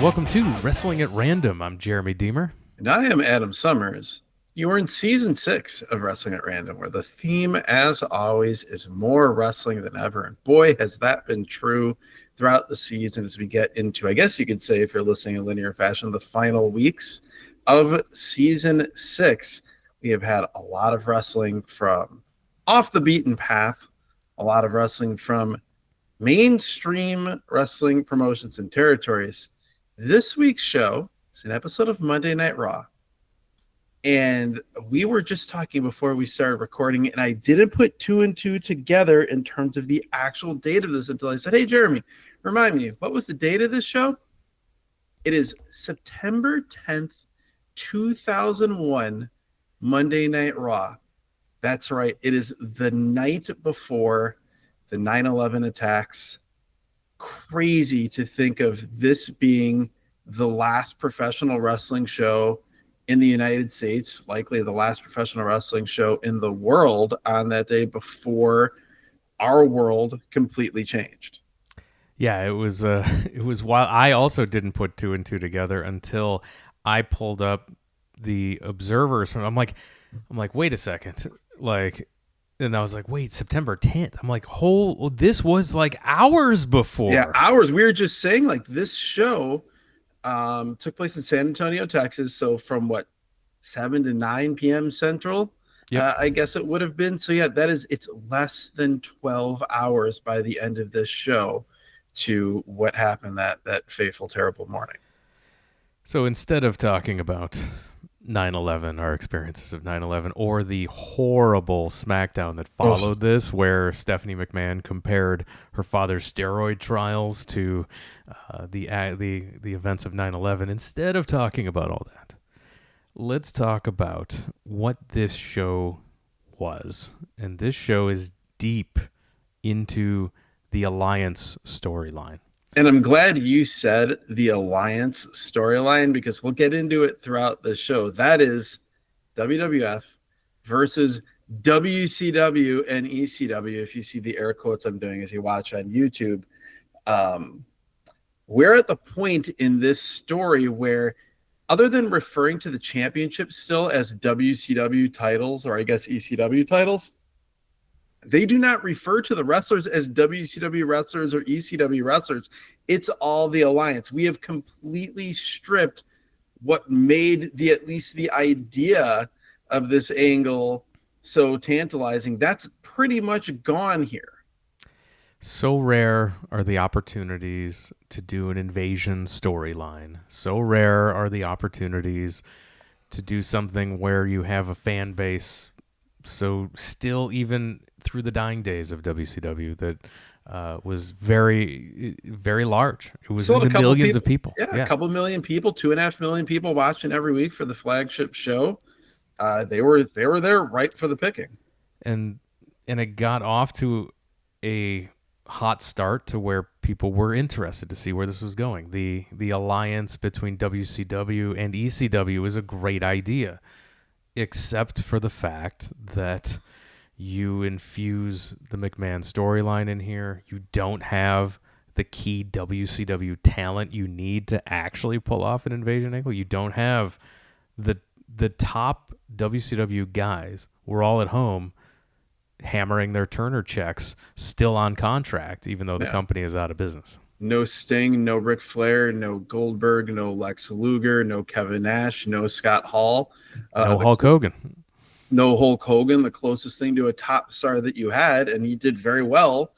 welcome to Wrestling at Random. I'm Jeremy Deemer. And I am Adam Summers. You are in season 6 of Wrestling at Random, where the theme, as always, is more wrestling than ever. And boy, has that been true throughout the season as we get into, I guess you could say, if you're listening in linear fashion, the final weeks of season 6. We have had a lot of wrestling from off the beaten path, a lot of wrestling from mainstream wrestling promotions and territories. This week's show is an episode of Monday Night Raw. And we were just talking before we started recording, and I didn't put two and two together in terms of the actual date of this until I said, hey, Jeremy, remind me, what was the date of this show? It is September 10th, 2001, Monday Night Raw. That's right. It is the night before the 9/11 attacks. Crazy to think of this being the last professional wrestling show in the United States, likely the last professional wrestling show in the world on that day before our world completely changed. Yeah, it was wild. I also didn't put two and two together until I pulled up the observers from. I'm like, wait a second, and I was like, wait, September 10th. I'm like, this was like hours before. Yeah, hours. We were just saying, like, this show took place in San Antonio, Texas. So from 7 to 9 p.m. Central, Yep. I guess it would have been. So yeah, it's less than 12 hours by the end of this show to what happened that fateful, terrible morning. So instead of talking about 9/11, our experiences of 9/11, or the horrible SmackDown that followed this, where Stephanie McMahon compared her father's steroid trials to the events of 9/11, instead of talking about all that, let's talk about what this show was. And this show is deep into the Alliance storyline. And I'm glad you said the Alliance storyline, because we'll get into it throughout the show. That is WWF versus WCW and ECW. If you see the air quotes I'm doing as you watch on YouTube, we're at the point in this story where, other than referring to the championship still as WCW titles, or I guess ECW titles, they do not refer to the wrestlers as WCW wrestlers or ECW wrestlers. It's all the Alliance. We have completely stripped what made at least the idea of this angle so tantalizing. That's pretty much gone here. So rare are the opportunities to do an invasion storyline. So rare are the opportunities to do something where you have a fan base. So still, even through the dying days of WCW, that was very, very large. It was in the millions of people. Yeah, a couple million people, 2.5 million people watching every week for the flagship show. They were there right for the picking. And it got off to a hot start to where people were interested to see where this was going. The alliance between WCW and ECW is a great idea, except for the fact that you infuse the McMahon storyline in here. You don't have the key WCW talent you need to actually pull off an invasion angle. You don't have the top WCW guys. We're all at home hammering their Turner checks, still on contract, even though the company is out of business. No Sting, no Ric Flair, no Goldberg, no Lex Luger, no Kevin Nash, no Scott Hall. No Hulk Hogan. No Hulk Hogan, the closest thing to a top star that you had, and he did very well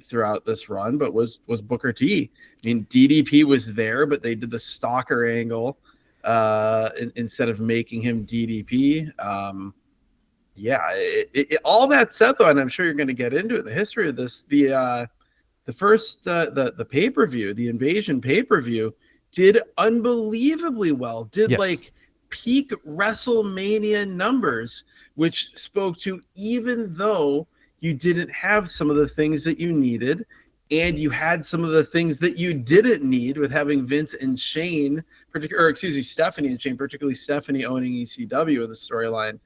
throughout this run, but was Booker T. I mean, DDP was there, but they did the stalker angle instead of making him DDP. All that said, though, and I'm sure you're going to get into it, the history of this, the first the pay-per-view, the Invasion pay-per-view, did unbelievably well. Did like peak WrestleMania numbers, which spoke to, even though you didn't have some of the things that you needed, and you had some of the things that you didn't need with having Vince and Shane, Stephanie and Shane, particularly Stephanie owning ECW in the storyline.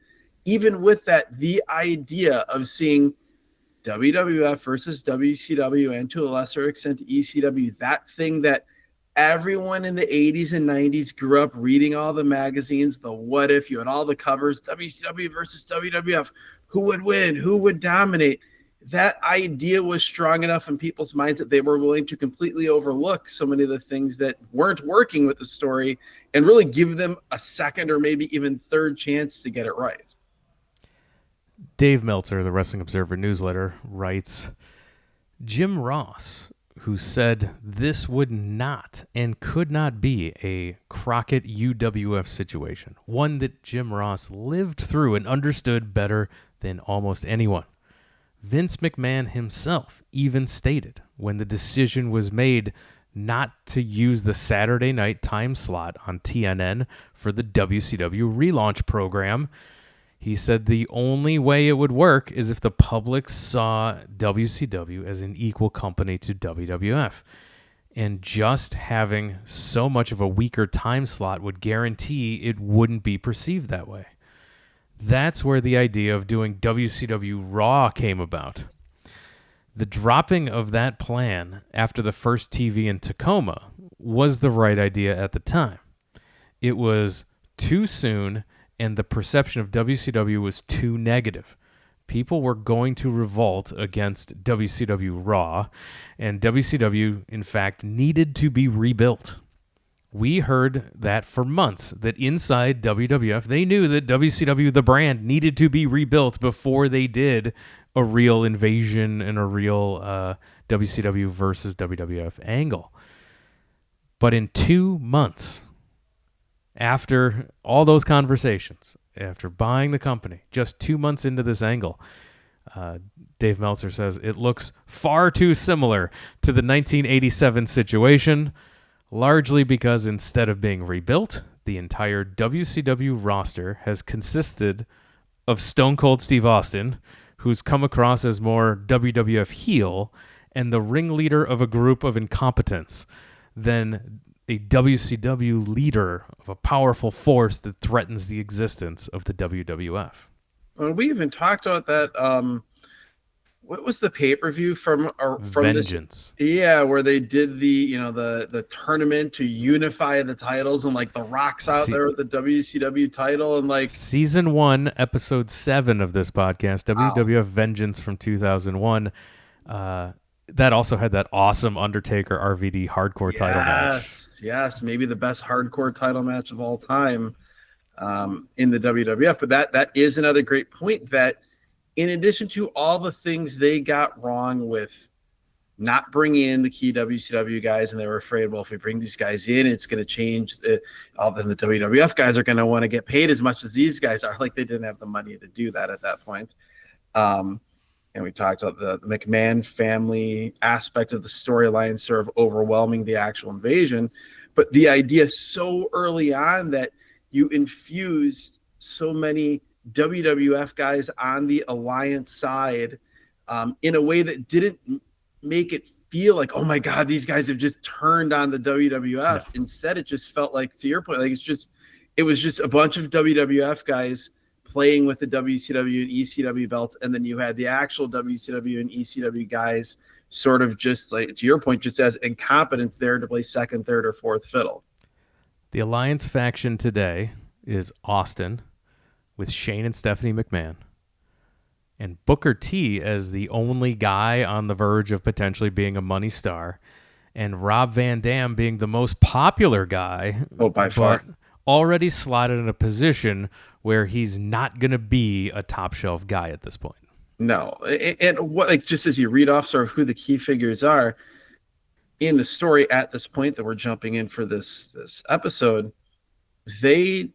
Even with that, the idea of seeing WWF versus WCW, and to a lesser extent ECW, that thing that Everyone in the 80s and 90s grew up reading all the magazines, the what if, you had all the covers, WCW versus WWF, who would win, who would dominate. That idea was strong enough in people's minds that they were willing to completely overlook so many of the things that weren't working with the story and really give them a second or maybe even third chance to get it right. Dave Meltzer, the Wrestling Observer newsletter, writes, Jim Ross, who said this would not and could not be a Crockett UWF situation, one that Jim Ross lived through and understood better than almost anyone. Vince McMahon himself even stated when the decision was made not to use the Saturday night time slot on TNN for the WCW relaunch program, he said the only way it would work is if the public saw WCW as an equal company to WWF. And just having so much of a weaker time slot would guarantee it wouldn't be perceived that way. That's where the idea of doing WCW RAW came about. The dropping of that plan after the first TV in Tacoma was the right idea at the time. It was too soon, and the perception of WCW was too negative. People were going to revolt against WCW RAW, and WCW, in fact, needed to be rebuilt. We heard that for months, that inside WWF, they knew that WCW, the brand, needed to be rebuilt before they did a real invasion and a real WCW versus WWF angle. But in 2 months, after all those conversations, after buying the company, just 2 months into this angle, Dave Meltzer says it looks far too similar to the 1987 situation, largely because instead of being rebuilt, the entire WCW roster has consisted of Stone Cold Steve Austin, who's come across as more WWF heel and the ringleader of a group of incompetents than a WCW leader of a powerful force that threatens the existence of the WWF. Well, we even talked about that. What was the pay-per-view from Vengeance. this? Yeah, where they did the tournament to unify the titles, and like the Rock's out there with the WCW title, and like Season 1, Episode 7 of this podcast, wow. WWF Vengeance from 2001. That also had that awesome Undertaker RVD hardcore title match. Yes, maybe the best hardcore title match of all time in the WWF. But that is another great point, that in addition to all the things they got wrong with not bringing in the key WCW guys, and they were afraid, well, if we bring these guys in, it's going to change then the WWF guys are going to want to get paid as much as these guys are. Like, they didn't have the money to do that at that point. And we talked about the McMahon family aspect of the storyline sort of overwhelming the actual invasion. But the idea so early on that you infused so many WWF guys on the Alliance side in a way that didn't make it feel like, oh my God, these guys have just turned on the WWF. No. Instead, it just felt like, to your point, like it was just a bunch of WWF guys playing with the WCW and ECW belts, and then you had the actual WCW and ECW guys sort of just, like, to your point, just as incompetents there to play second, third, or fourth fiddle. The Alliance faction today is Austin with Shane and Stephanie McMahon, and Booker T as the only guy on the verge of potentially being a money star, and Rob Van Dam being the most popular guy. Oh, by far. Already slotted in a position where he's not going to be a top shelf guy at this point. No. And what, like, just as you read off sort of who the key figures are in the story at this point that we're jumping in for this episode, they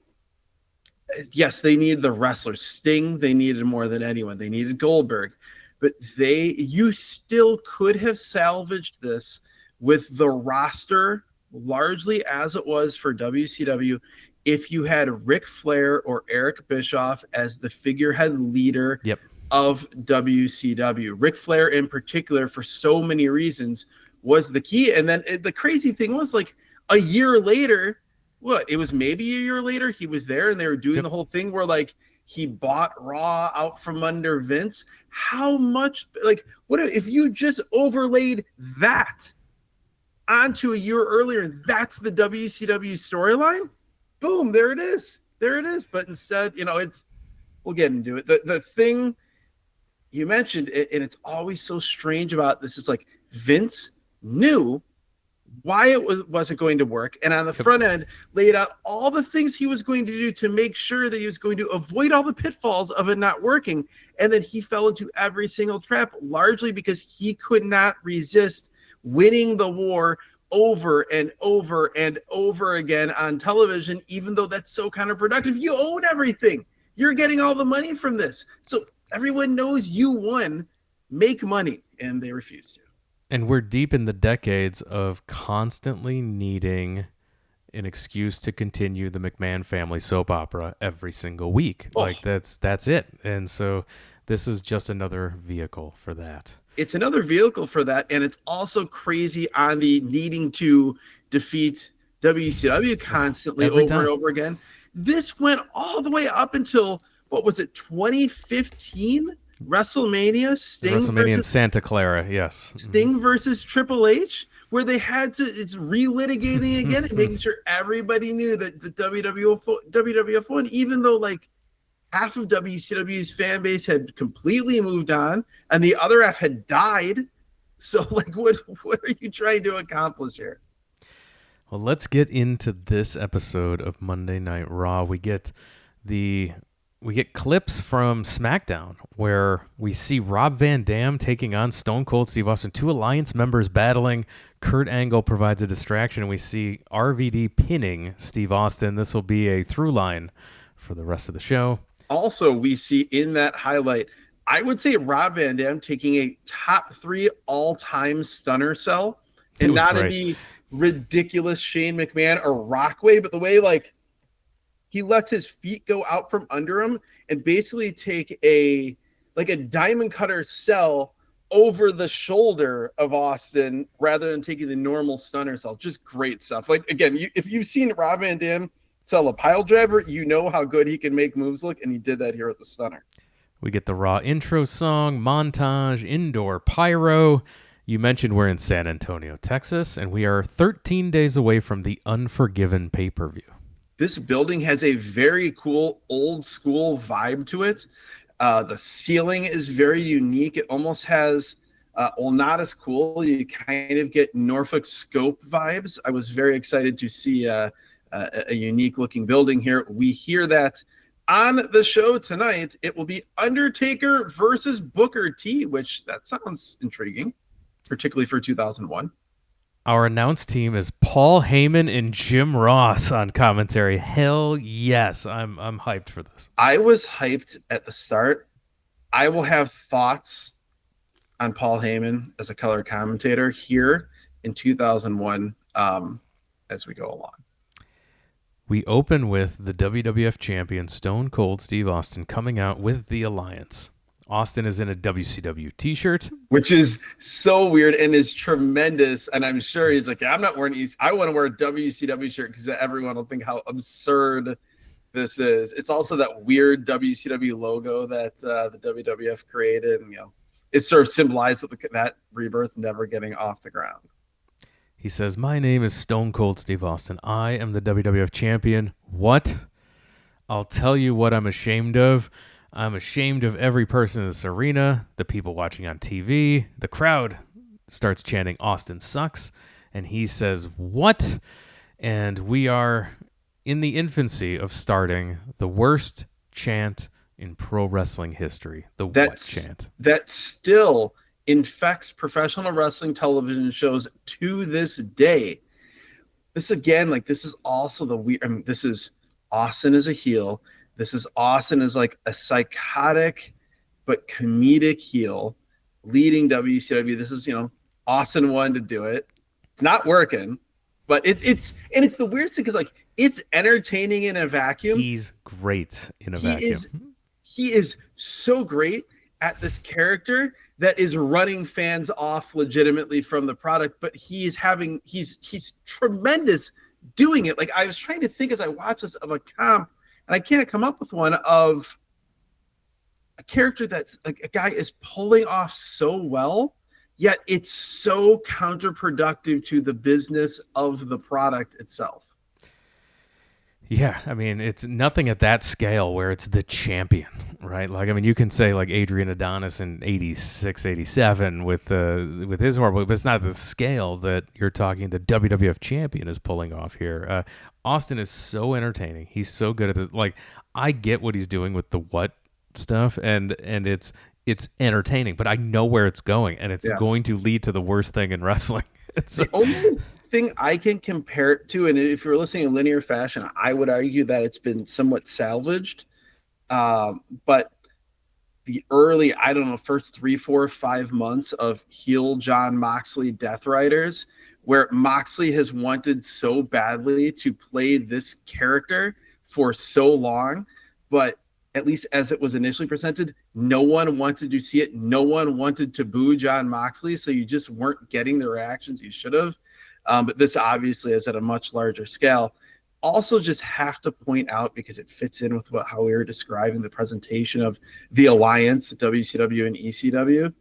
needed the wrestlers. Sting, they needed more than anyone. They needed Goldberg. But you still could have salvaged this with the roster largely as it was for WCW if you had Ric Flair or Eric Bischoff as the figurehead leader of WCW. Ric Flair in particular, for so many reasons, was the key. And then the crazy thing was, like, a year later, it was maybe a year later, he was there and they were doing the whole thing where, like, he bought Raw out from under Vince. How much, like, what if you just overlaid that on to a year earlier, and that's the WCW storyline. Boom, there it is. There it is. But instead, we'll get into it. The thing you mentioned, and it's always so strange about this, is like Vince knew why it wasn't going to work, and on the front end laid out all the things he was going to do to make sure that he was going to avoid all the pitfalls of it not working. And then he fell into every single trap, largely because he could not resist winning the war over and over and over again on television, even though that's so counterproductive. You own everything. You're getting all the money from this. So everyone knows you won. Make money. And they refused to. And we're deep in the decades of constantly needing an excuse to continue the McMahon family soap opera every single week. Oh. Like that's it. And so this is just another vehicle for that. It's another vehicle for that. And it's also crazy on the needing to defeat WCW constantly and over again. This went all the way up until, what was it, 2015? WrestleMania in Santa Clara, yes. Sting versus Triple H, where they had to, it's relitigating again and making sure everybody knew that the WWF won, even though like half of WCW's fan base had completely moved on and the other half had died. So like what are you trying to accomplish here? Well, let's get into this episode of Monday Night Raw. We get clips from SmackDown where we see Rob Van Dam taking on Stone Cold Steve Austin, two Alliance members battling. Kurt Angle provides a distraction, and we see RVD pinning Steve Austin. This will be a through line for the rest of the show. Also, we see in that highlight, I would say Rob Van Dam taking a top 3 all-time stunner cell, and not in the ridiculous Shane McMahon or Rock way, but the way like he lets his feet go out from under him and basically take a diamond cutter cell over the shoulder of Austin rather than taking the normal stunner cell. Just great stuff. Like, again, if you've seen Rob Van Dam sell a pile driver, you know how good he can make moves look, and he did that here at the stunner. We get the Raw intro song, montage, indoor pyro. You mentioned we're in San Antonio, Texas, and we are 13 days away from the Unforgiven pay-per-view. This building has a very cool old school vibe to it. The ceiling is very unique. It almost has, not as cool. You kind of get Norfolk Scope vibes. I was very excited to see a unique looking building here. We hear that on the show tonight. It will be Undertaker versus Booker T, which that sounds intriguing, particularly for 2001. Our announced team is Paul Heyman and Jim Ross on commentary. Hell yes, I'm hyped for this. I was hyped at the start. I will have thoughts on Paul Heyman as a color commentator here in 2001 as we go along. We open with the WWF champion Stone Cold Steve Austin coming out with the Alliance. Austin is in a WCW t-shirt, which is so weird and is tremendous. And I'm sure he's like, yeah, I'm not wearing these. I want to wear a WCW shirt because everyone will think how absurd this is. It's also that weird WCW logo that the WWF created. And, it sort of symbolized that rebirth never getting off the ground. He says, "My name is Stone Cold Steve Austin. I am the WWF champion. What? I'll tell you what I'm ashamed of. I'm ashamed of every person in this arena, the people watching on TV. The crowd starts chanting, Austin sucks. And he says, what? And we are in the infancy of starting the worst chant in pro wrestling history. What chant? That still infects professional wrestling television shows to this day. This again, this is also the weird, this is Austin as a heel. This is Austin as like a psychotic but comedic heel leading WCW. This is, Austin wanted to do it. It's not working, but it's the weirdest thing because it's entertaining in a vacuum. He's great in a vacuum. He is so great at this character that is running fans off legitimately from the product, but he's tremendous doing it. Like I was trying to think as I watched this of a comp, and I can't come up with one of a character that's like a guy is pulling off so well yet it's so counterproductive to the business of the product itself. Yeah, I mean, it's nothing at that scale where it's the champion, right? Like, I mean, you can say like Adrian Adonis in 86, 87 with his horrible, but it's not the scale that you're talking the WWF champion is pulling off here. Austin is so entertaining. He's so good at this. Like, I get what he's doing with the what stuff, and it's entertaining, but I know where it's going, and it's Yes. going to lead to the worst thing in wrestling. It's The only thing I can compare it to, and if you're listening in linear fashion, I would argue that it's been somewhat salvaged. But the early, I don't know, first 3, 4, 5 months of heel John Moxley Death Riders, where Moxley has wanted so badly to play this character for so long, but at least as it was initially presented, no one wanted to see it. No one wanted to boo John Moxley, so you just weren't getting the reactions you should have. But this obviously is at a much larger scale. Also, just have to point out, because it fits in with how we were describing the presentation of the alliance, WCW and ECW.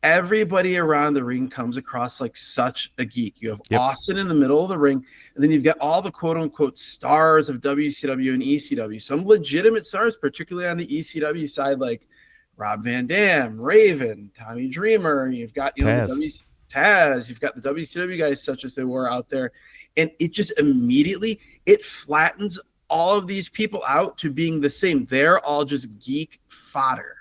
Everybody around the ring comes across like such a geek. You have yep, Austin in the middle of the ring, and then you've got all the quote unquote stars of WCW and ECW, some legitimate stars, particularly on the ECW side, like Rob Van Dam, Raven, Tommy Dreamer. You've got, the Taz. Taz, you've got the WCW guys such as they were out there. And it just immediately, it flattens all of these people out to being the same. They're all just geek fodder.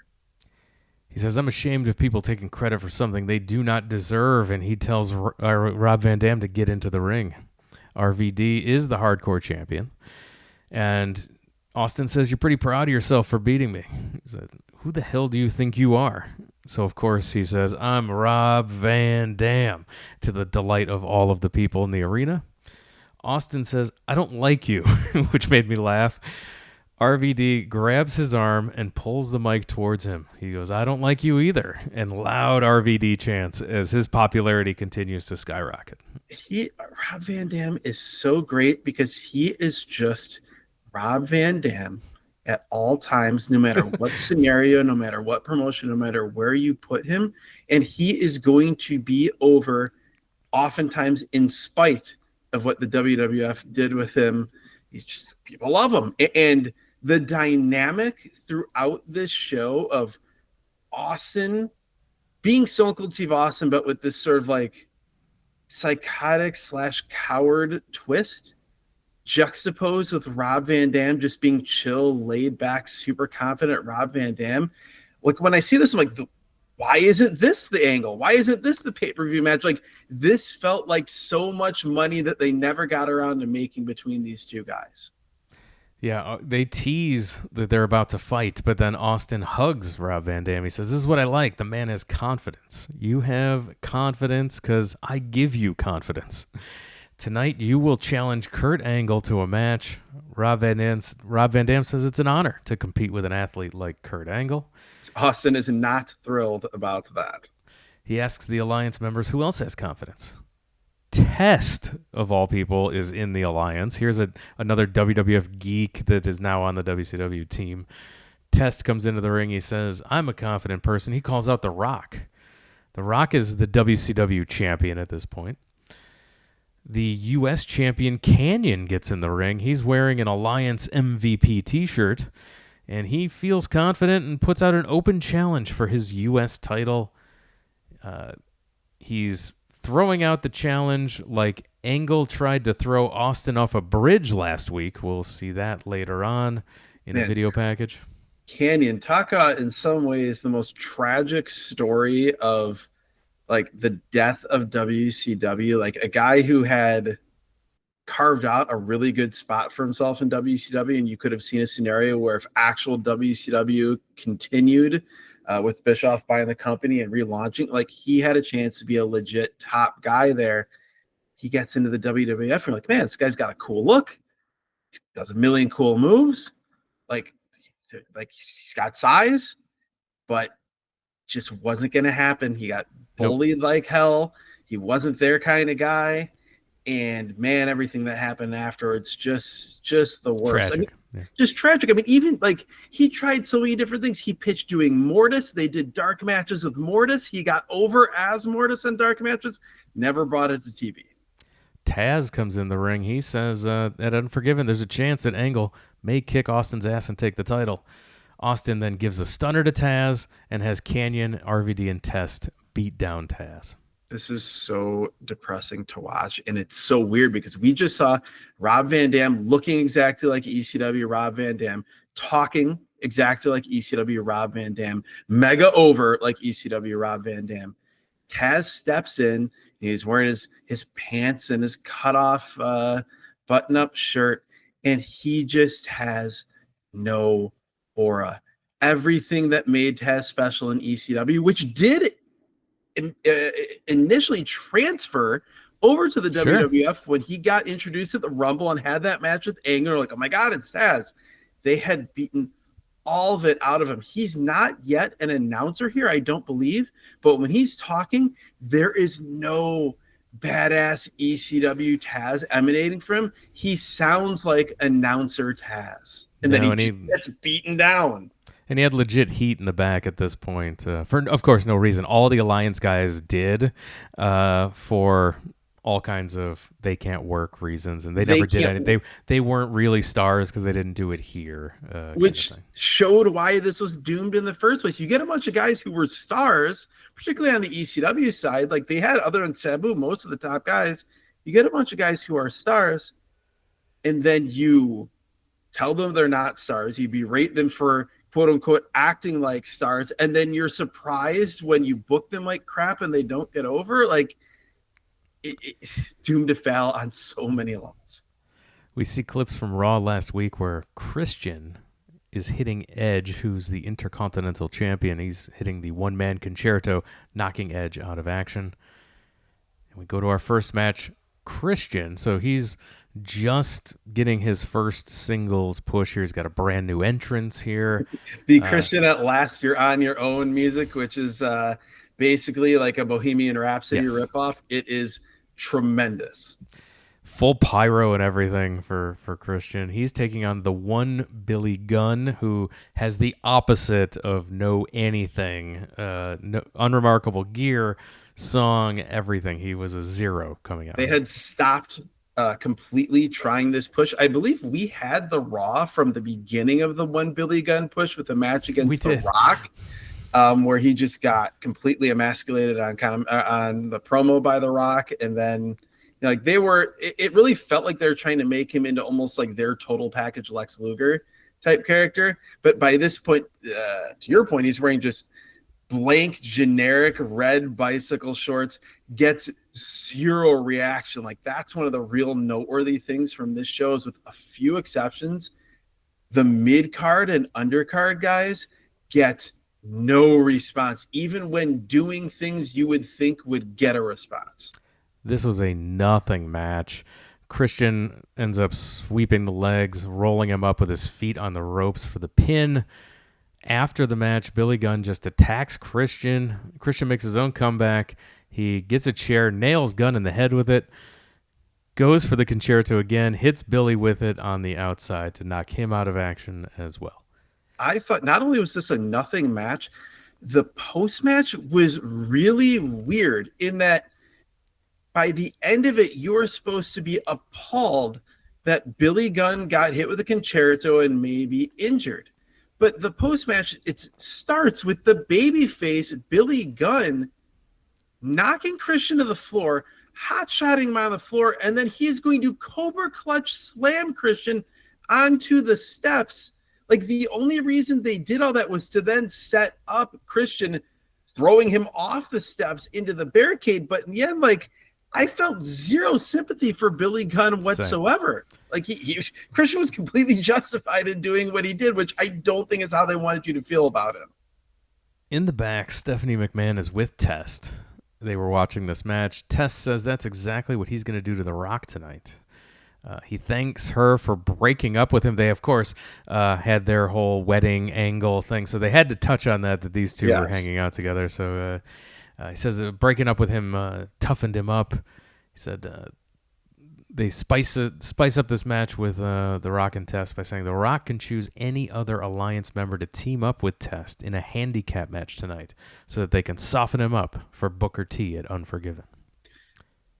He says, I'm ashamed of people taking credit for something they do not deserve, and he tells Rob Van Dam to get into the ring. RVD is the hardcore champion, and Austin says, you're pretty proud of yourself for beating me. He said, who the hell do you think you are? So, of course, he says, I'm Rob Van Dam, to the delight of all of the people in the arena. Austin says, I don't like you, which made me laugh. RVD grabs his arm and pulls the mic towards him. He goes, I don't like you either. And loud RVD chants as his popularity continues to skyrocket. Rob Van Dam is so great because he is just Rob Van Dam at all times, no matter what scenario, no matter what promotion, no matter where you put him. And he is going to be over oftentimes in spite of what the WWF did with him. He's just, people love him. And the dynamic throughout this show of Austin being Stone Cold Steve Austin, but with this sort of like psychotic / coward twist, juxtaposed with Rob Van Dam just being chill, laid back, super confident Rob Van Dam. Like, when I see this, I'm like, why isn't this the angle? Why isn't this the pay-per-view match? Like, this felt like so much money that they never got around to making between these two guys. Yeah, they tease that they're about to fight, but then Austin hugs Rob Van Dam. He says, this is what I like. The man has confidence. You have confidence because I give you confidence. Tonight, you will challenge Kurt Angle to a match. Rob Van Dam says it's an honor to compete with an athlete like Kurt Angle. Austin is not thrilled about that. He asks the Alliance members who else has confidence. Test, of all people, is in the Alliance. Here's another WWF geek that is now on the WCW team. Test comes into the ring. He says, I'm a confident person. He calls out The Rock. The Rock is the WCW champion at this point. The U.S. champion Canyon gets in the ring. He's wearing an Alliance MVP t-shirt, and he feels confident and puts out an open challenge for his U.S. title. He's throwing out the challenge like Angle tried to throw Austin off a bridge last week. We'll see that later on in a video package. Canyon, talk in some ways the most tragic story of like the death of WCW, like a guy who had carved out a really good spot for himself in WCW, and you could have seen a scenario where if actual WCW continued with Bischoff buying the company and relaunching, like he had a chance to be a legit top guy there. He gets into the WWF and you're like, man, this guy's got a cool look. He does a million cool moves. Like he's got size, but just wasn't going to happen. He got bullied like hell. He wasn't their kind of guy. And man, everything that happened afterwards, just the worst. I mean, Yeah. Just tragic. I mean, even like he tried so many different things. He pitched doing Mortis. They did dark matches with Mortis. He got over as Mortis in dark matches. Never brought it to TV. Taz comes in the ring. He says at Unforgiven, there's a chance that Angle may kick Austin's ass and take the title. Austin then gives a stunner to Taz and has Canyon, RVD, and Test beat down Taz. This is so depressing to watch. And it's so weird because we just saw Rob Van Dam looking exactly like ECW Rob Van Dam, talking exactly like ECW Rob Van Dam, mega over like ECW Rob Van Dam. Taz steps in. He's wearing his pants and his cutoff button-up shirt, and he just has no aura. Everything that made Taz special in ECW, which did initially transfer over to the WWF when he got introduced at the Rumble and had that match with Angle. Like, oh my God, it's Taz. They had beaten all of it out of him. He's not yet an announcer here, I don't believe, but when he's talking, there is no badass ECW Taz emanating from him. He sounds like announcer Taz, and then he just gets beaten down. And he had legit heat in the back at this point for, of course, no reason. All the Alliance guys did for all kinds of they can't work reasons, and they never did anything. They weren't really stars because they didn't do it here, which showed why this was doomed in the first place. You get a bunch of guys who were stars, particularly on the ECW side, like they had other than Sabu, most of the top guys. You get a bunch of guys who are stars, and then you tell them they're not stars. You berate them for quote unquote acting like stars, and then you're surprised when you book them like crap and they don't get over. Like, it's doomed to fail on so many levels. We see clips from Raw last week where Christian is hitting Edge, who's the Intercontinental Champion. He's hitting the one-man concerto, knocking Edge out of action. And we go to our first match, Christian. So he's just getting his first singles push here. He's got a brand new entrance here. The Christian at Last You're On Your Own music, which is basically like a Bohemian Rhapsody ripoff. It is tremendous. Full pyro and everything for Christian. He's taking on the one Billy Gunn, who has the opposite of no anything, no unremarkable gear, song, everything. He was a zero coming out. They had stopped completely trying this push. I believe we had the Raw from the beginning of the one Billy Gunn push with a match against The Rock. Where he just got completely emasculated on the promo by The Rock, and then like it really felt like they were trying to make him into almost like their total package Lex Luger type character. But by this point, to your point, he's wearing just blank generic red bicycle shorts, gets zero reaction. Like, that's one of the real noteworthy things from this show is, with a few exceptions, the mid card and undercard guys get no response, even when doing things you would think would get a response. This was a nothing match. Christian ends up sweeping the legs, rolling him up with his feet on the ropes for the pin. After the match, Billy Gunn just attacks Christian. Christian makes his own comeback. He gets a chair, nails Gunn in the head with it, goes for the concerto again, hits Billy with it on the outside to knock him out of action as well. I thought not only was this a nothing match, the post-match was really weird in that by the end of it, you were supposed to be appalled that Billy Gunn got hit with a concerto and maybe injured. But the post-match, it starts with the babyface Billy Gunn knocking Christian to the floor, hot-shotting him on the floor, and then he's going to Cobra Clutch slam Christian onto the steps. Like, the only reason they did all that was to then set up Christian throwing him off the steps into the barricade. But in the end, like, I felt zero sympathy for Billy Gunn whatsoever. Like, Christian was completely justified in doing what he did, which I don't think is how they wanted you to feel about him. In the back, Stephanie McMahon is with Test. They were watching this match. Test says that's exactly what he's going to do to The Rock tonight. He thanks her for breaking up with him. They, of course, had their whole wedding angle thing, so they had to touch on that these two were hanging out together. So he says breaking up with him toughened him up. He said they spice up this match with The Rock and Test by saying The Rock can choose any other Alliance member to team up with Test in a handicap match tonight so that they can soften him up for Booker T at Unforgiven.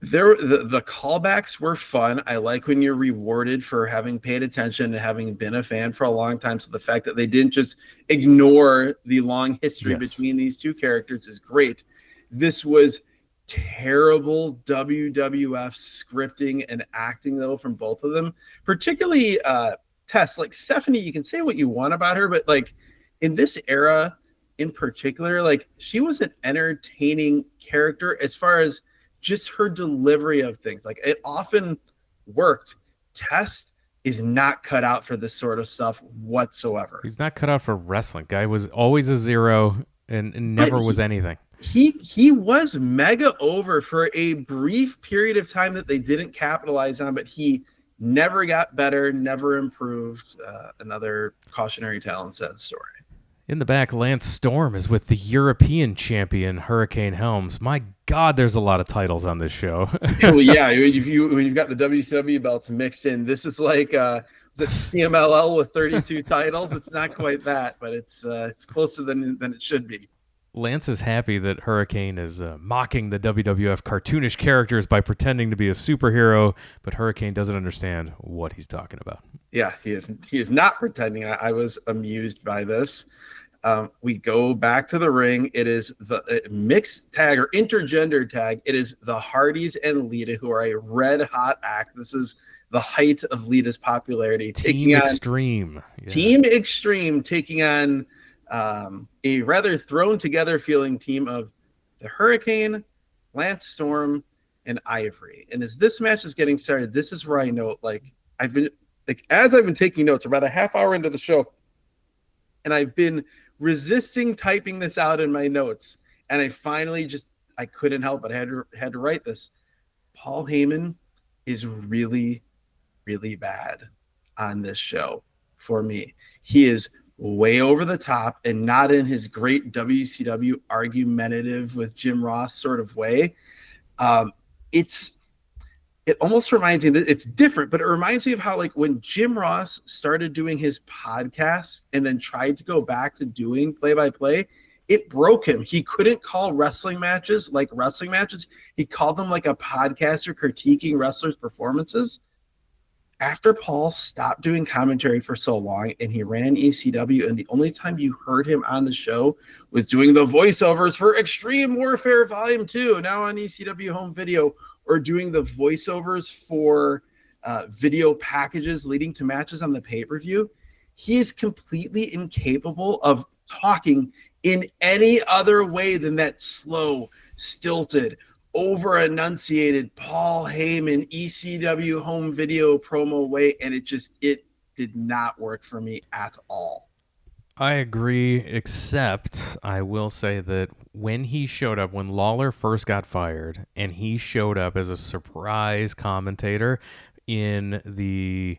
The callbacks were fun. I like when you're rewarded for having paid attention and having been a fan for a long time. So the fact that they didn't just ignore the long history between these two characters is great. This was terrible WWF scripting and acting, though, from both of them, particularly Tess. Like, Stephanie, you can say what you want about her, but like in this era in particular, like, she was an entertaining character as far as just her delivery of things. Like, it often worked. Test is not cut out for this sort of stuff whatsoever. He's not cut out for wrestling. Guy was always a zero and never was anything. He was mega over for a brief period of time that they didn't capitalize on, but he never got better, never improved. Another cautionary tale, sad story. In the back, Lance Storm is with the European champion, Hurricane Helms. My God, there's a lot of titles on this show. Well, yeah, when you've got the WCW belts mixed in, this is like the CMLL with 32 titles. It's not quite that, but it's closer than it should be. Lance is happy that Hurricane is mocking the WWF cartoonish characters by pretending to be a superhero, but Hurricane doesn't understand what he's talking about. Yeah, he is not pretending. I was amused by this. We go back to the ring. It is the mixed tag or intergender tag. It is the Hardys and Lita, who are a red hot act. This is the height of Lita's popularity. Team Extreme. Yeah. Team Extreme taking on a rather thrown together feeling team of the Hurricane, Lance Storm, and Ivory. And as this match is getting started, this is where I note, as I've been taking notes, about a half hour into the show, and I've been resisting typing this out in my notes, and I finally I couldn't help it. I had to write this. Paul Heyman is really, really bad on this show for me. He is way over the top and not in his great WCW argumentative with Jim Ross sort of way. It almost reminds me that it's different, but it reminds me of how, like, when Jim Ross started doing his podcast and then tried to go back to doing play-by-play, it broke him. He couldn't call wrestling matches like wrestling matches. He called them like a podcaster critiquing wrestlers' performances. After Paul stopped doing commentary for so long and he ran ECW, and the only time you heard him on the show was doing the voiceovers for Extreme Warfare Volume 2, now on ECW Home Video, or doing the voiceovers for video packages leading to matches on the pay-per-view, he is completely incapable of talking in any other way than that slow, stilted, over-enunciated Paul Heyman ECW home video promo way, and it did not work for me at all. I agree, except I will say that when he showed up, when Lawler first got fired, and he showed up as a surprise commentator in a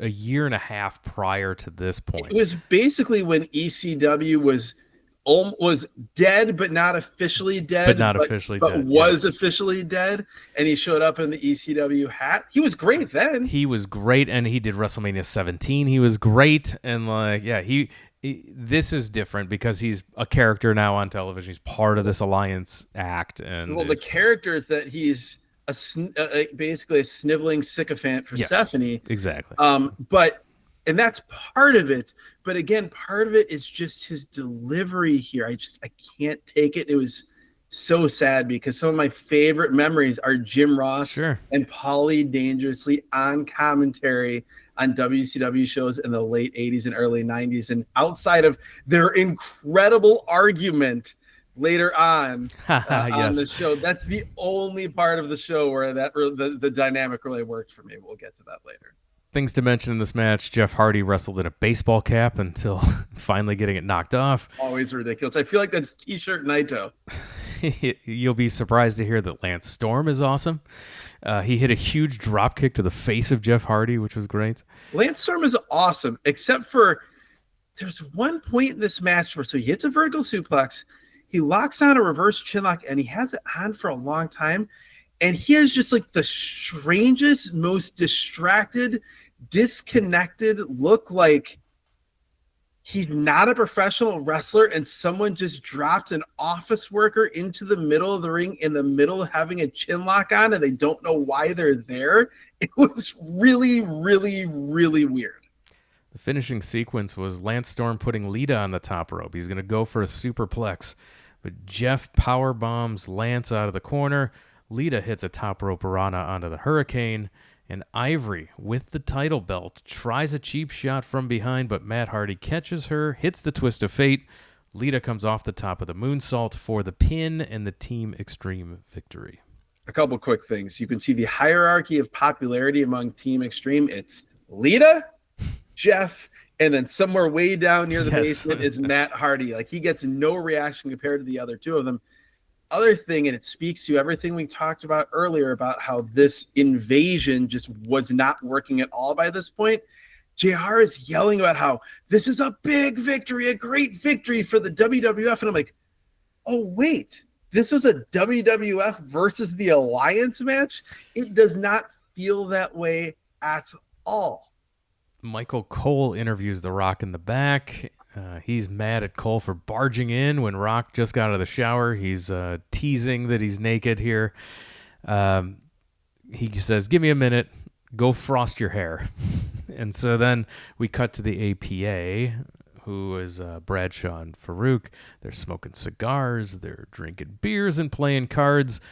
year and a half prior to this point. It was basically when ECW was dead, but not officially dead. But was officially dead. And he showed up in the ECW hat. He was great then. He was great, and he did WrestleMania 17. He was great, and this is different because he's a character now on television. He's part of this Alliance act, and the character is that he's basically a sniveling sycophant for Stephanie. Exactly. And that's part of it. But again, part of it is just his delivery here. I can't take it. It was so sad because some of my favorite memories are Jim Ross and Paulie Dangerously on commentary on WCW shows in the late 80s and early 90s. And outside of their incredible argument later on on the show, that's the only part of the show where the dynamic really worked for me. We'll get to that later. Things to mention in this match: Jeff Hardy wrestled in a baseball cap until finally getting it knocked off. Always ridiculous. I feel like that's T-shirt Naito. You'll be surprised to hear that Lance Storm is awesome. He hit a huge drop kick to the face of Jeff Hardy, which was great. Lance Storm is awesome, except for there's one point in this match where he hits a vertical suplex, he locks on a reverse chinlock, and he has it on for a long time. And he has just like the strangest, most distracted, disconnected look, like he's not a professional wrestler and someone just dropped an office worker into the middle of the ring in the middle of having a chin lock on and they don't know why they're there. It was really, really, really weird. The finishing sequence was Lance Storm putting Lita on the top rope. He's going to go for a superplex, but Jeff power bombs Lance out of the corner. Lita hits a top rope Rana onto the Hurricane, and Ivory, with the title belt, tries a cheap shot from behind, but Matt Hardy catches her, hits the twist of fate. Lita comes off the top of the moonsault for the pin and the Team Extreme victory. A couple quick things. You can see the hierarchy of popularity among Team Extreme. It's Lita, Jeff, and then somewhere way down near the basement is Matt Hardy. Like, he gets no reaction compared to the other two of them. Other thing, and it speaks to everything we talked about earlier about how this invasion just was not working at all by this point. JR is yelling about how this is a big victory, a great victory for the WWF. And I'm like, oh, wait, this was a WWF versus the Alliance match? It does not feel that way at all. Michael Cole interviews The Rock in the back. He's mad at Cole for barging in when Rock just got out of the shower. He's teasing that he's naked here. He says, "Give me a minute. Go frost your hair." And so then we cut to the APA, who is Bradshaw and Farouk. They're smoking cigars. They're drinking beers and playing cards.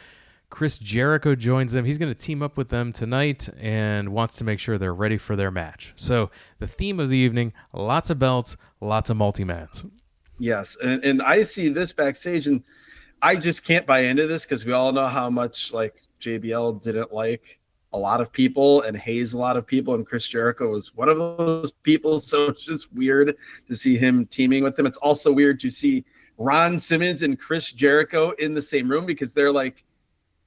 Chris Jericho joins them. He's going to team up with them tonight and wants to make sure they're ready for their match. So the theme of the evening, lots of belts, lots of multi-mans. Yes, and I see this backstage, and I just can't buy into this because we all know how much like JBL didn't like a lot of people and haze a lot of people, and Chris Jericho was one of those people. So it's just weird to see him teaming with them. It's also weird to see Ron Simmons and Chris Jericho in the same room because they're like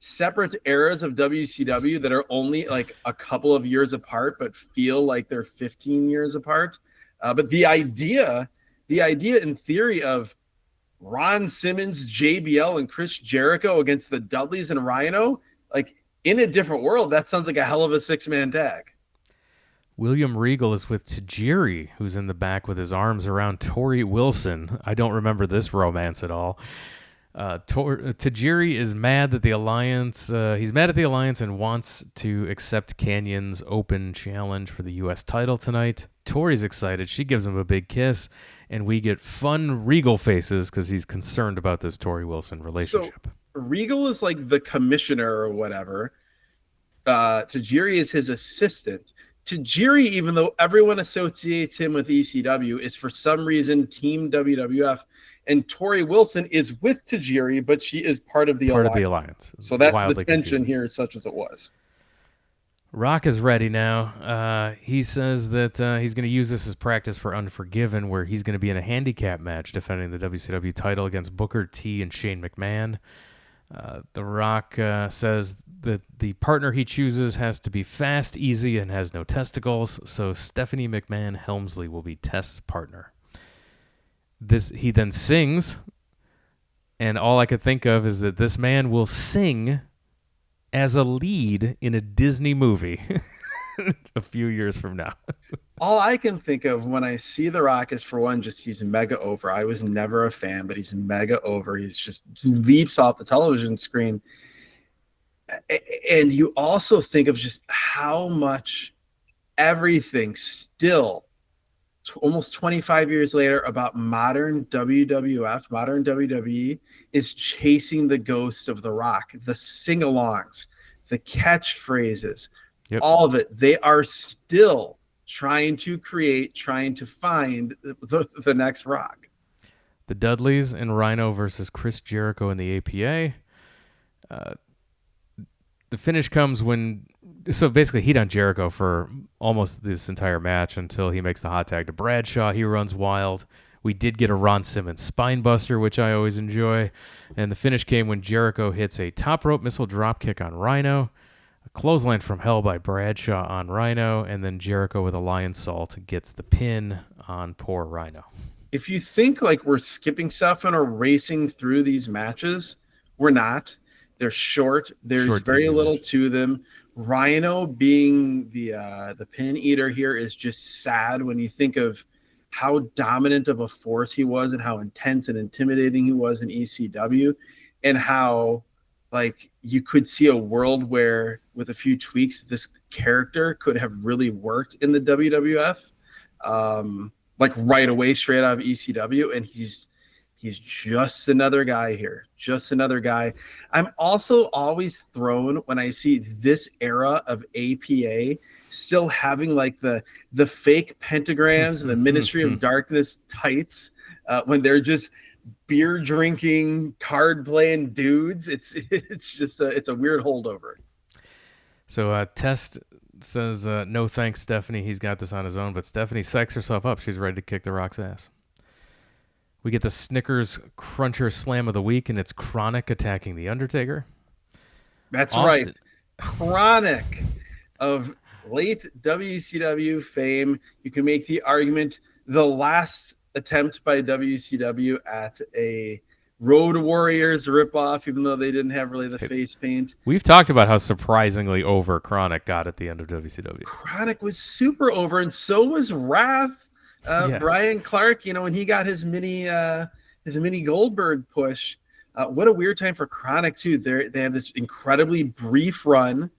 separate eras of WCW that are only like a couple of years apart, but feel like they're 15 years apart. But the idea in theory of Ron Simmons, JBL, and Chris Jericho against the Dudleys and Rhino, like in a different world, that sounds like a hell of a 6-man tag. William Regal is with Tajiri, who's in the back with his arms around Tori Wilson. I don't remember this romance at all. Tajiri is mad that the Alliance. He's mad at the Alliance and wants to accept Canyon's open challenge for the U.S. title tonight. Tori's excited. She gives him a big kiss, and we get fun Regal faces because he's concerned about this Tori Wilson relationship. So Regal is like the commissioner or whatever. Tajiri is his assistant. Tajiri, even though everyone associates him with ECW, is for some reason Team WWF. And Tori Wilson is with Tajiri, but she is part of the Alliance. So that's the tension here, such as it was. Rock is ready now. He says that he's going to use this as practice for Unforgiven, where he's going to be in a handicap match defending the WCW title against Booker T and Shane McMahon. The Rock says that the partner he chooses has to be fast, easy, and has no testicles, so Stephanie McMahon Helmsley will be Test's partner. He then sings, and all I could think of is that this man will sing as a lead in a Disney movie a few years from now. All I can think of when I see The Rock is, for one, just he's mega over. I was never a fan, but he's mega over. He's just leaps off the television screen. And you also think of just how much everything still almost 25 years later about modern WWF, modern WWE, is chasing the ghost of The Rock. The sing-alongs, the catchphrases, all of it. They are still trying to create, trying to find the next Rock. The Dudleys and Rhino versus Chris Jericho in the APA. The finish comes when... So basically, heat on Jericho for almost this entire match until he makes the hot tag to Bradshaw. He runs wild. We did get a Ron Simmons spinebuster, which I always enjoy. And the finish came when Jericho hits a top rope missile dropkick on Rhino, a clothesline from hell by Bradshaw on Rhino, and then Jericho with a lion salt gets the pin on poor Rhino. If you think like we're skipping stuff and are racing through these matches, we're not. They're short. There's Short very TV little match. to them. Rhino being the pin eater here is just sad when you think of how dominant of a force he was and how intense and intimidating he was in ECW, and how like you could see a world where with a few tweaks this character could have really worked in the WWF, like right away straight out of ECW, and he's just another guy here, just another guy. I'm also always thrown when I see this era of APA still having like the fake pentagrams and the Ministry of Darkness tights, when they're just beer drinking, card playing dudes. It's just it's a weird holdover. So Test says, no thanks, Stephanie. He's got this on his own. But Stephanie psychs herself up. She's ready to kick the Rock's ass. We get the Snickers Cruncher Slam of the week, and it's Chronic attacking The Undertaker. That's Austin. Right. Chronic of late WCW fame. You can make the argument the last attempt by WCW at a Road Warriors ripoff, even though they didn't have really the face paint. We've talked about how surprisingly over Chronic got at the end of WCW. Chronic was super over, and so was Wrath. Brian Clark, when he got his mini Goldberg push. What a weird time for Chronic too. They have this incredibly brief run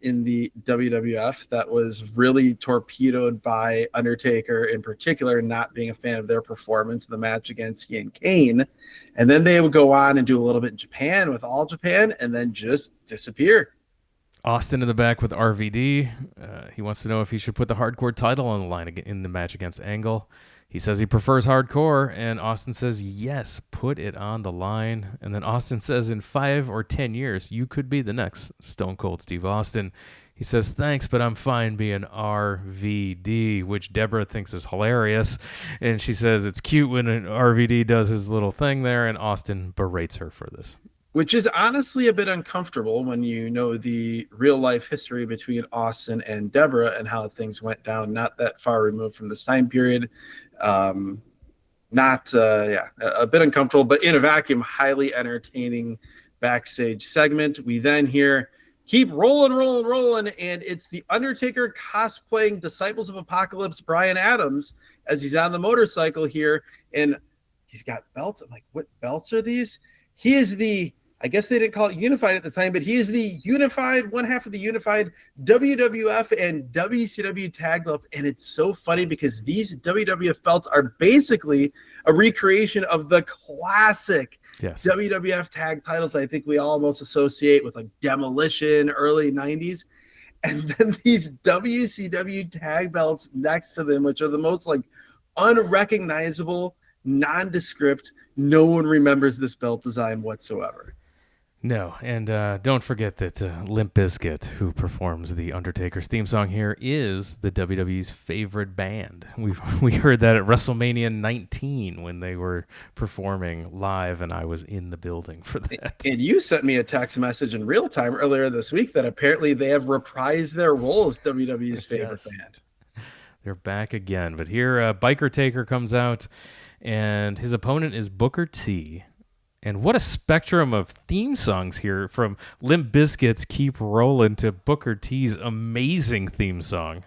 in the WWF that was really torpedoed by Undertaker in particular, not being a fan of their performance in the match against he and Kane. And then they would go on and do a little bit in Japan with All Japan and then just disappear. Austin in the back with RVD. He wants to know if he should put the hardcore title on the line in the match against Angle. He says he prefers hardcore, and Austin says, yes, put it on the line. And then Austin says, in 5 or 10 years, you could be the next Stone Cold Steve Austin. He says, thanks, but I'm fine being RVD, which Deborah thinks is hilarious. And she says it's cute when an RVD does his little thing there, and Austin berates her for this. Which is honestly a bit uncomfortable when you know the real life history between Austin and Deborah and how things went down not that far removed from this time period. A bit uncomfortable, but in a vacuum, highly entertaining backstage segment. We then hear keep rolling, and it's the Undertaker cosplaying Disciples of Apocalypse Brian Adams as he's on the motorcycle here, and he's got belts. I'm like, what belts are these? He is I guess they didn't call it unified at the time, but he is the unified, one half of the unified WWF and WCW tag belts. And it's so funny because these WWF belts are basically a recreation of the classic WWF tag titles I think we almost associate with like Demolition, early 90s. And then these WCW tag belts next to them, which are the most like unrecognizable, nondescript. No one remembers this belt design whatsoever. No, and don't forget that Limp Bizkit, who performs the Undertaker's theme song here, is the WWE's favorite band. We heard that at WrestleMania 19 when they were performing live, and I was in the building for that. And you sent me a text message in real time earlier this week that apparently they have reprised their role as WWE's favorite band. They're back again. But here, Biker Taker comes out, and his opponent is Booker T. And what a spectrum of theme songs here, from Limp Bizkit's Keep Rollin' to Booker T's amazing theme song.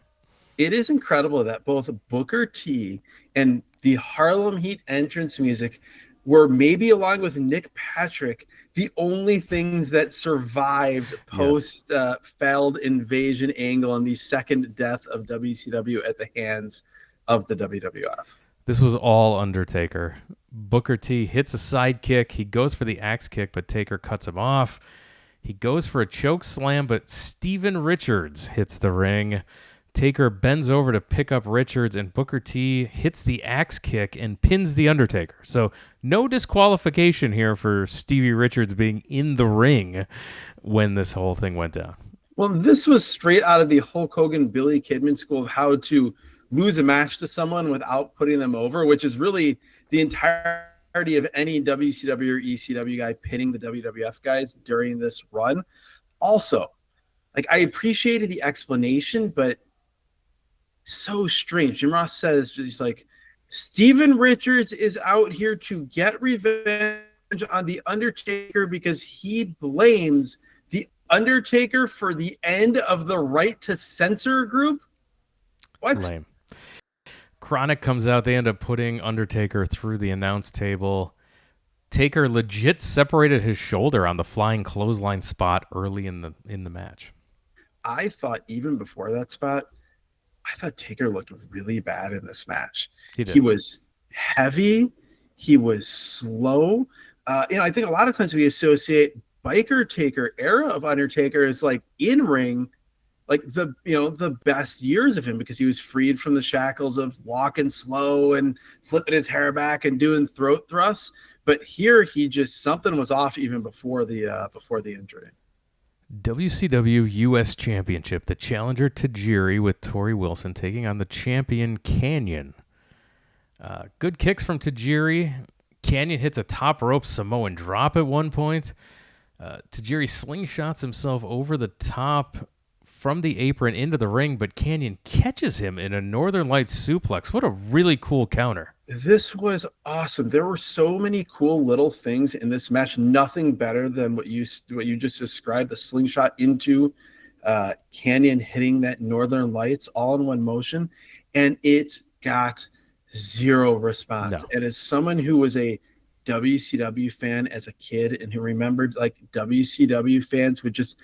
It is incredible that both Booker T and the Harlem Heat entrance music were, maybe along with Nick Patrick, the only things that survived post failed invasion Angle and the second death of WCW at the hands of the WWF. This was all Undertaker. Booker T hits a side kick. He goes for the axe kick, but Taker cuts him off. He goes for a choke slam, but Steven Richards hits the ring. Taker bends over to pick up Richards, and Booker T hits the axe kick and pins the Undertaker. So no disqualification here for Stevie Richards being in the ring when this whole thing went down. Well, this was straight out of the Hulk Hogan, Billy Kidman school of how to lose a match to someone without putting them over, which is really the entirety of any WCW or ECW guy pinning the WWF guys during this run. Also, like, I appreciated the explanation, but so strange. Jim Ross says, he's like, Steven Richards is out here to get revenge on the Undertaker because he blames the Undertaker for the end of the Right to Censor group. What? Lame. Chronic comes out. They end up putting Undertaker through the announce table. Taker legit separated his shoulder on the flying clothesline spot early in the match. I thought even before that spot, I thought Taker looked really bad in this match. He did. He was heavy. He was slow. I think a lot of times we associate Biker Taker era of Undertaker as like in ring, like the best years of him because he was freed from the shackles of walking slow and flipping his hair back and doing throat thrusts. But here he just something was off even before the injury. WCW US Championship, the challenger Tajiri with Torrie Wilson taking on the champion Kanyon. Good kicks from Tajiri. Kanyon hits a top rope Samoan drop at one point. Tajiri slingshots himself over the top from the apron into the ring, but Kanyon catches him in a Northern Lights suplex. What a really cool counter. This was awesome. There were so many cool little things in this match. Nothing better than what you just described, the slingshot into Kanyon hitting that Northern Lights all in one motion, and it got zero response. No. And as someone who was a WCW fan as a kid and who remembered like WCW fans would just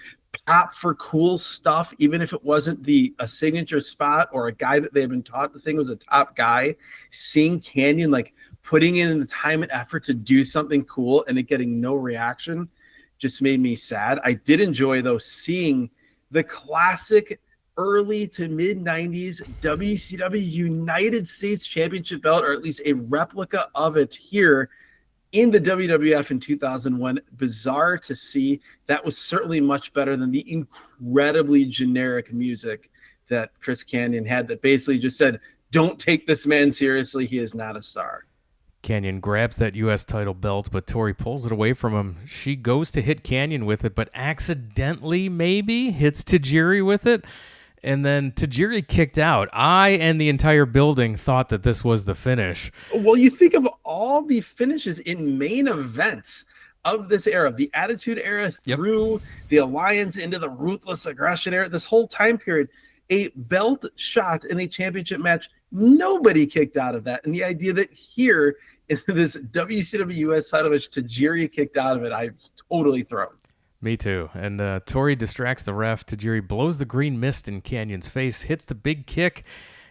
pop for cool stuff, even if it wasn't a signature spot or a guy that they've been taught the thing was a top guy, seeing Kanyon like putting in the time and effort to do something cool and it getting no reaction just made me sad. I did enjoy though seeing the classic early to mid 90s WCW United States Championship belt, or at least a replica of it here in the WWF in 2001. Bizarre to see. That was certainly much better than the incredibly generic music that Chris Kanyon had that basically just said, don't take this man seriously. He is not a star. Kanyon grabs that U.S. title belt, but Torrie pulls it away from him. She goes to hit Kanyon with it, but accidentally maybe hits Tajiri with it. And then Tajiri kicked out. I and the entire building thought that this was the finish. Well, you think of all the finishes in main events of this era, the Attitude Era through the Alliance into the Ruthless Aggression era, this whole time period, a belt shot in a championship match, nobody kicked out of that. And the idea that here in this WCW US title match, Tajiri kicked out of it, I've totally thrown. Me too. And Torrie distracts the ref. Tajiri blows the green mist in Canyon's face, hits the big kick,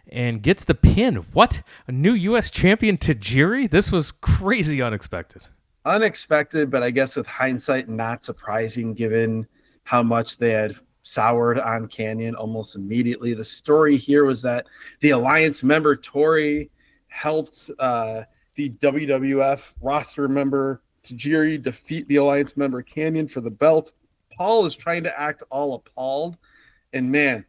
and gets the pin. What? A new U.S. champion Tajiri? This was crazy unexpected. Unexpected, but I guess with hindsight, not surprising given how much they had soured on Kanyon almost immediately. The story here was that the Alliance member Torrie helped the WWF roster member Tajiri defeat the Alliance member Kanyon for the belt. Paul is trying to act all appalled, and man,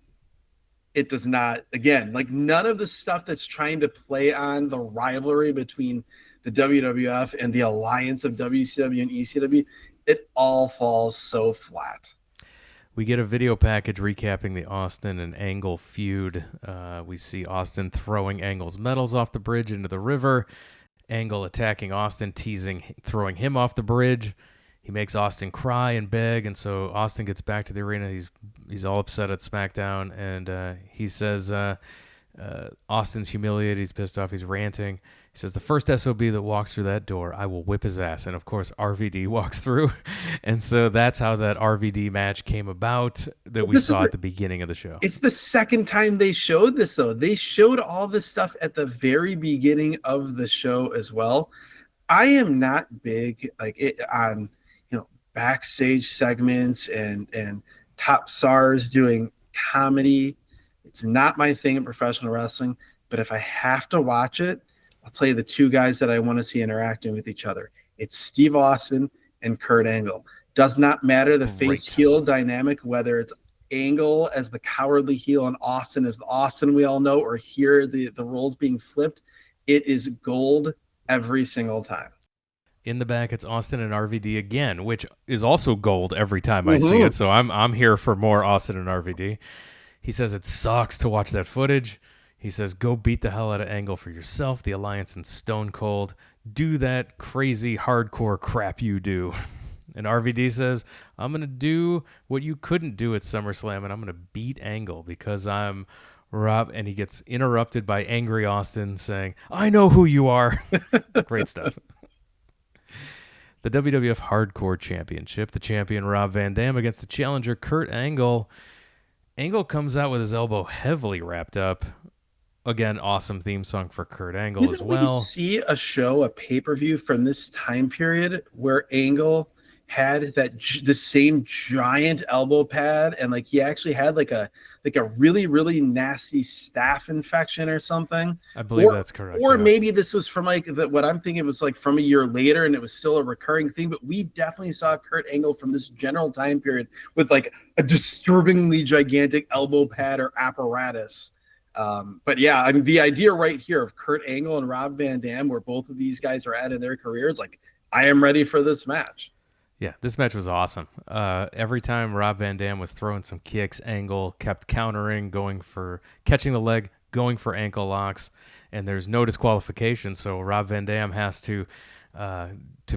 it does not. Again, like none of the stuff that's trying to play on the rivalry between the WWF and the alliance of WCW and ECW, it all falls so flat. We get a video package recapping the Austin and Angle feud. We see Austin throwing Angle's medals off the bridge into the river. Angle attacking Austin, throwing him off the bridge. He makes Austin cry and beg, and so Austin gets back to the arena. He's all upset at SmackDown, and he says Austin's humiliated. He's pissed off. He's ranting. He says, the first SOB that walks through that door, I will whip his ass. And, of course, RVD walks through. And so that's how that RVD match came about that we saw at the beginning of the show. It's the second time they showed this, though. They showed all this stuff at the very beginning of the show as well. I am not big on backstage segments and top stars doing comedy. It's not my thing in professional wrestling. But if I have to watch it, I'll tell you the two guys that I want to see interacting with each other. It's Steve Austin and Kurt Angle. Does not matter the face-heel dynamic, whether it's Angle as the cowardly heel and Austin as the Austin we all know, or here the roles being flipped. It is gold every single time. In the back, it's Austin and RVD again, which is also gold every time I see it. So I'm here for more Austin and RVD. He says it sucks to watch that footage. He says, go beat the hell out of Angle for yourself. The Alliance and Stone Cold do that crazy hardcore crap you do. And RVD says, I'm going to do what you couldn't do at SummerSlam, and I'm going to beat Angle because I'm Rob. And he gets interrupted by Angry Austin saying, I know who you are. Great stuff. The WWF Hardcore Championship, the champion Rob Van Dam against the challenger Kurt Angle. Angle comes out with his elbow heavily wrapped up. Again, awesome theme song for Kurt Angle as Didn't we well. see a pay-per-view from this time period where Angle had the same giant elbow pad, and like he actually had like a really really nasty staph infection or something? I believe that's correct. Or yeah. maybe this was from like what I'm thinking was like from a year later, and it was still a recurring thing. But we definitely saw Kurt Angle from this general time period with like a disturbingly gigantic elbow pad or apparatus. But yeah, I mean, the idea right here of Kurt Angle and Rob Van Dam, where both of these guys are at in their careers, like, I am ready for this match. Yeah, this match was awesome. Every time Rob Van Dam was throwing some kicks, Angle kept countering, going for catching the leg, going for ankle locks, and there's no disqualification. So Rob Van Dam has to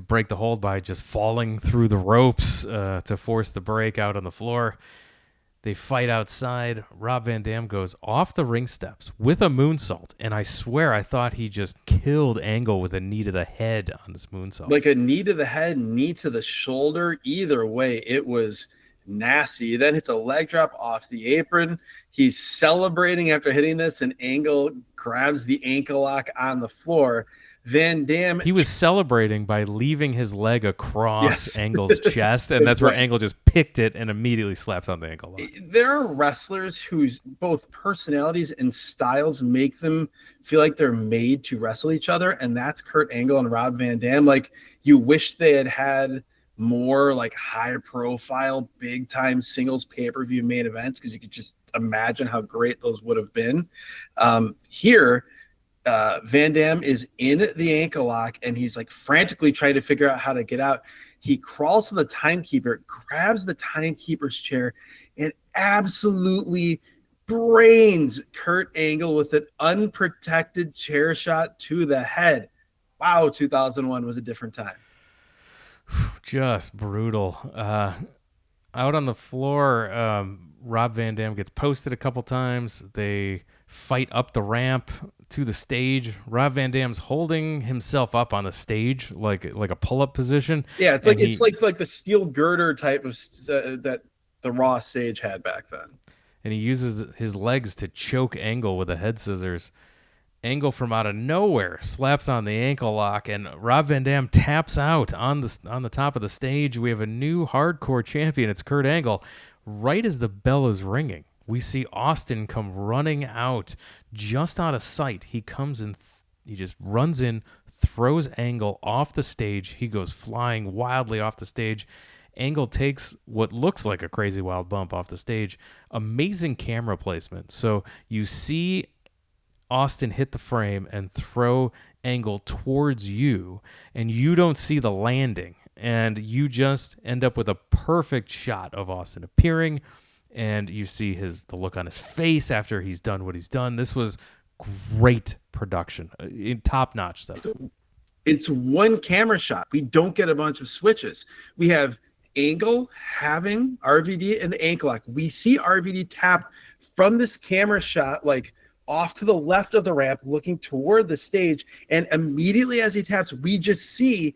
break the hold by just falling through the ropes to force the break out on the floor. They fight outside. Rob Van Dam goes off the ring steps with a moonsault, and I swear I thought he just killed Angle with a knee to the head on this moonsault. Like a knee to the head, knee to the shoulder. Either way, it was nasty. He then hits a leg drop off the apron. He's celebrating after hitting this, and Angle grabs the ankle lock on the floor. Van Dam. He was celebrating by leaving his leg across Angle's chest, and that's where Angle just picked it and immediately slaps on the ankle lock. There are wrestlers whose both personalities and styles make them feel like they're made to wrestle each other, and that's Kurt Angle and Rob Van Dam. Like, you wish they had more like high-profile, big-time singles pay-per-view main events, because you could just imagine how great those would have been. Here, Van Dam is in the ankle lock, and he's like frantically trying to figure out how to get out. He crawls to the timekeeper, grabs the timekeeper's chair, and absolutely brains Kurt Angle with an unprotected chair shot to the head. Wow, 2001 was a different time. Just brutal. Out on the floor, Rob Van Dam gets posted a couple times. They fight up the ramp to the stage. Rob Van Dam's holding himself up on the stage like a pull-up position. Yeah, it's like the steel girder type of that the Raw stage had back then. And he uses his legs to choke Angle with the head scissors. Angle from out of nowhere slaps on the ankle lock, and Rob Van Dam taps out on the top of the stage. We have a new hardcore champion. It's Kurt Angle. Right as the bell is ringing, we see Austin come running out just out of sight. He comes in, he just runs in, throws Angle off the stage. He goes flying wildly off the stage. Angle takes what looks like a crazy wild bump off the stage. Amazing camera placement. So you see Austin hit the frame and throw Angle towards you, and you don't see the landing, and you just end up with a perfect shot of Austin appearing, and you see the look on his face after he's done what he's done. This was great production, top-notch stuff. It's one camera shot. We don't get a bunch of switches. We have Angle having RVD in the ankle lock. We see RVD tap from this camera shot, like off to the left of the ramp, looking toward the stage. And immediately as he taps, we just see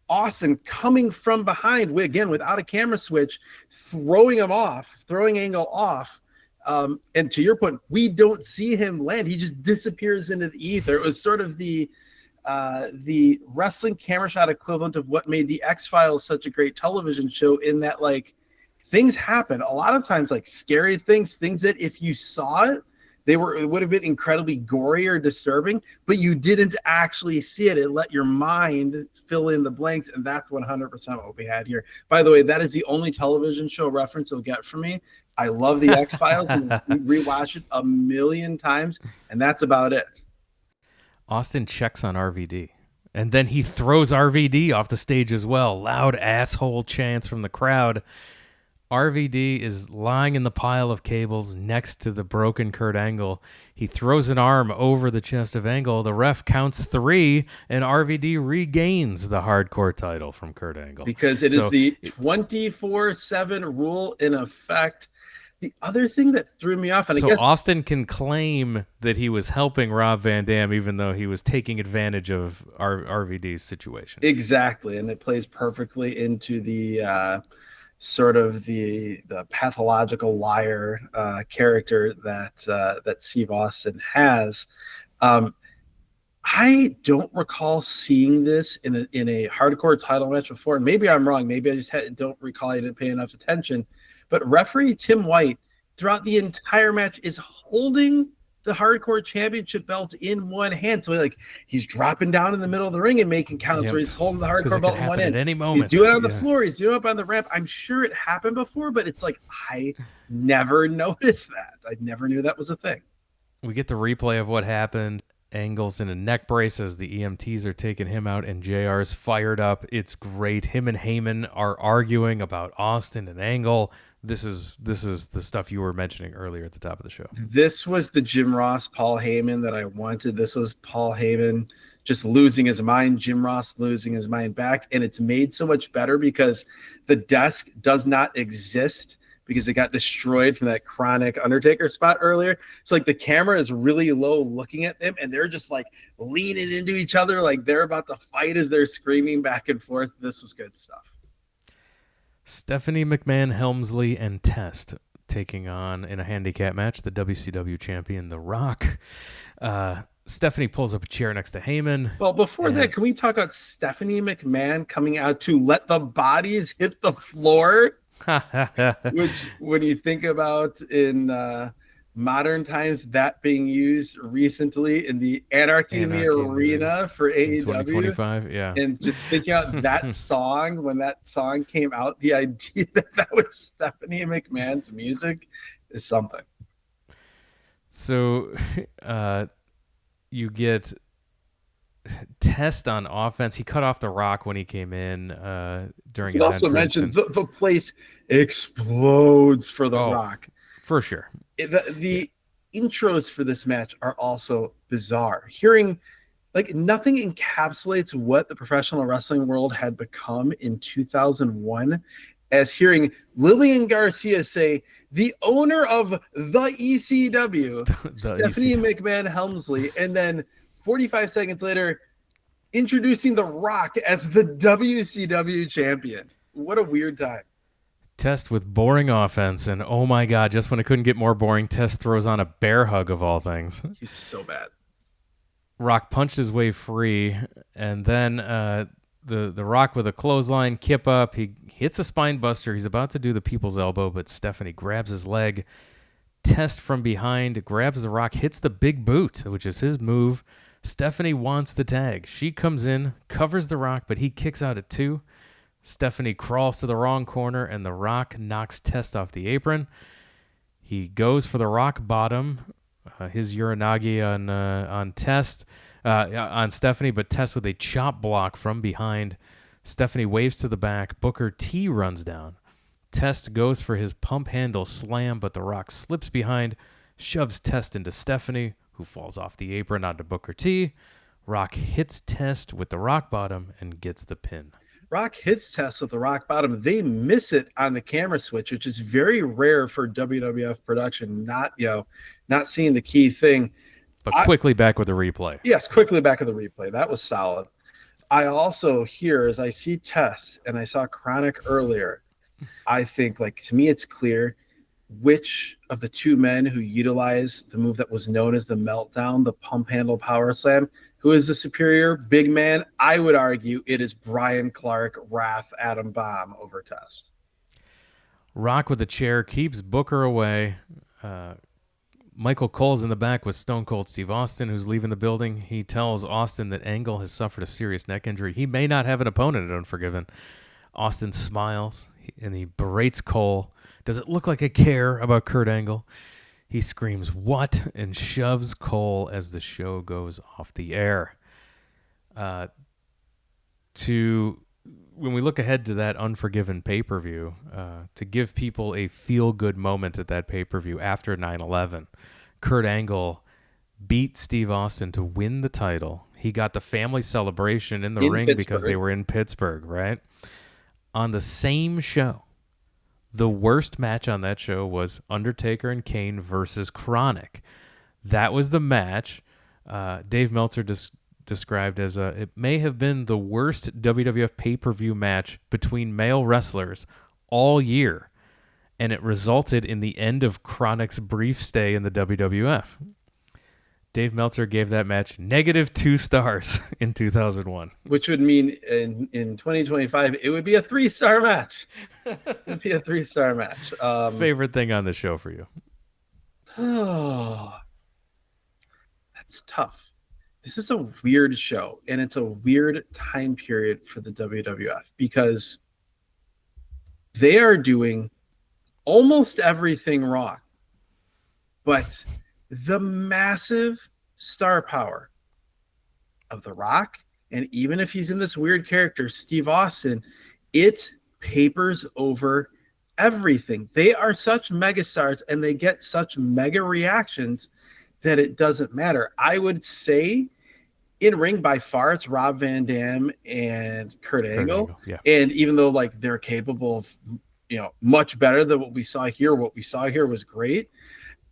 Austin coming from behind, again, without a camera switch, throwing Angle off. And to your point, we don't see him land. He just disappears into the ether. It was sort of the wrestling camera shot equivalent of what made the X-Files such a great television show, in that, like, things happen a lot of times, like scary things that if you saw it, it would have been incredibly gory or disturbing, but you didn't actually see it. It let your mind fill in the blanks, and that's 100% what we had here. By the way, that is the only television show reference you'll get from me. I love the X-Files, and we rewatched it a million times, and that's about it. Austin checks on RVD, and then he throws RVD off the stage as well. Loud asshole chants from the crowd. RVD is lying in the pile of cables next to the broken Kurt Angle. He throws an arm over the chest of Angle. The ref counts 3, and RVD regains the hardcore title from Kurt Angle. Because it is the 24/7 rule in effect. The other thing that threw me off, and so I guess Austin can claim that he was helping Rob Van Dam even though he was taking advantage of RVD's situation. exactly, and it plays perfectly into the sort of the pathological liar character that Steve Austin has. Um, I don't recall seeing this in a hardcore title match before. Maybe I'm wrong. Maybe I just don't recall. I didn't pay enough attention. But referee Tim White throughout the entire match is holding the hardcore championship belt in one hand. So like he's dropping down in the middle of the ring and making counts, where he's holding the hardcore belt in one hand. At any moment. He's doing it on the floor. He's doing it up on the ramp. I'm sure it happened before, but it's like I never noticed that. I never knew that was a thing. We get the replay of what happened. Angle's in a neck brace as the EMTs are taking him out, and JR's fired up. It's great. Him and Heyman are arguing about Austin and Angle. This is the stuff you were mentioning earlier at the top of the show. This was the Jim Ross, Paul Heyman that I wanted. This was Paul Heyman just losing his mind, Jim Ross losing his mind back, and it's made so much better because the desk does not exist because it got destroyed from that chronic Undertaker spot earlier. So like the camera is really low looking at them, and they're just like leaning into each other like they're about to fight as they're screaming back and forth. This was good stuff. Stephanie McMahon, Helmsley, and Test taking on, in a handicap match, the WCW champion, The Rock. Stephanie pulls up a chair next to Heyman. Well, before that, can we talk about Stephanie McMahon coming out to let the bodies hit the floor? Which, when you think about in modern times, that being used recently in the Anarchy in the Arena for AEW 2025, yeah. And just thinking out that song, when that song came out, the idea that was Stephanie McMahon's music is something. So you get Test on offense. He cut off The Rock when he came in during his entrance. Also mentioned the place explodes for The Rock. For sure. The intros for this match are also bizarre. Hearing like nothing encapsulates what the professional wrestling world had become in 2001 as hearing Lillian Garcia say, the owner of the ECW, Stephanie McMahon Helmsley, and then 45 seconds later, introducing The Rock as the WCW champion. What a weird time. Test with boring offense, and oh my God, just when it couldn't get more boring, Test throws on a bear hug of all things. He's so bad. Rock punched his way free, and then the Rock with a clothesline, kip up. He hits a spine buster. He's about to do the people's elbow, but Stephanie grabs his leg. Test from behind, grabs The Rock, hits the big boot, which is his move. Stephanie wants the tag. She comes in, covers The Rock, but he kicks out at 2. Stephanie crawls to the wrong corner, and The Rock knocks Test off the apron. He goes for the rock bottom, his Uranagi on Test, on Stephanie, but Test with a chop block from behind. Stephanie waves to the back. Booker T runs down. Test goes for his pump handle slam, but The Rock slips behind, shoves Test into Stephanie, who falls off the apron onto Booker T. Rock hits Test with the rock bottom and gets the pin. Rock hits Test with the rock bottom. They miss it on the camera switch, which is very rare for WWF production. Not seeing the key thing. But quickly back with the replay. Yes, quickly back with the replay. That was solid. I also hear, as I see Test, and I saw Chronic earlier, I think, like, to me, it's clear which of the two men who utilized the move that was known as the meltdown, the pump handle power slam, who is the superior big man. I would argue it is Brian Clark, Wrath, Adam Bomb over Test. Rock with the chair keeps Booker away. Michael Cole's in the back with Stone Cold Steve Austin, who's leaving the building. He tells Austin that Angle has suffered a serious neck injury. He may not have an opponent at Unforgiven. Austin smiles, and he berates Cole. Does it look like I care about Kurt Angle? He screams, "What?" and shoves Cole as the show goes off the air. To when we look ahead to that Unforgiven pay-per-view, to give people a feel-good moment at that pay-per-view after 9/11, Kurt Angle beat Steve Austin to win the title. He got the family celebration in the In ring because they Pittsburgh. were in Pittsburgh, right? On the same show, the worst match on that show was Undertaker and Kane versus Chronic. That was the match Dave Meltzer described as it may have been the worst WWF pay-per-view match between male wrestlers all year, and it resulted in the end of Chronic's brief stay in the WWF. Dave Meltzer gave that match -2 stars in 2001. Which would mean in 2025, it would be a 3-star match. It'd be a 3-star match. Favorite thing on the show for you? Oh, that's tough. This is a weird show, and it's a weird time period for the WWF because they are doing almost everything wrong. But the massive star power of The Rock, and even if he's in this weird character, Steve Austin, it papers over everything. They are such megastars and they get such mega reactions that it doesn't matter. I would say in ring by far it's Rob Van Dam and Kurt Angle. Yeah. And even though like they're capable of, much better than what we saw here was great.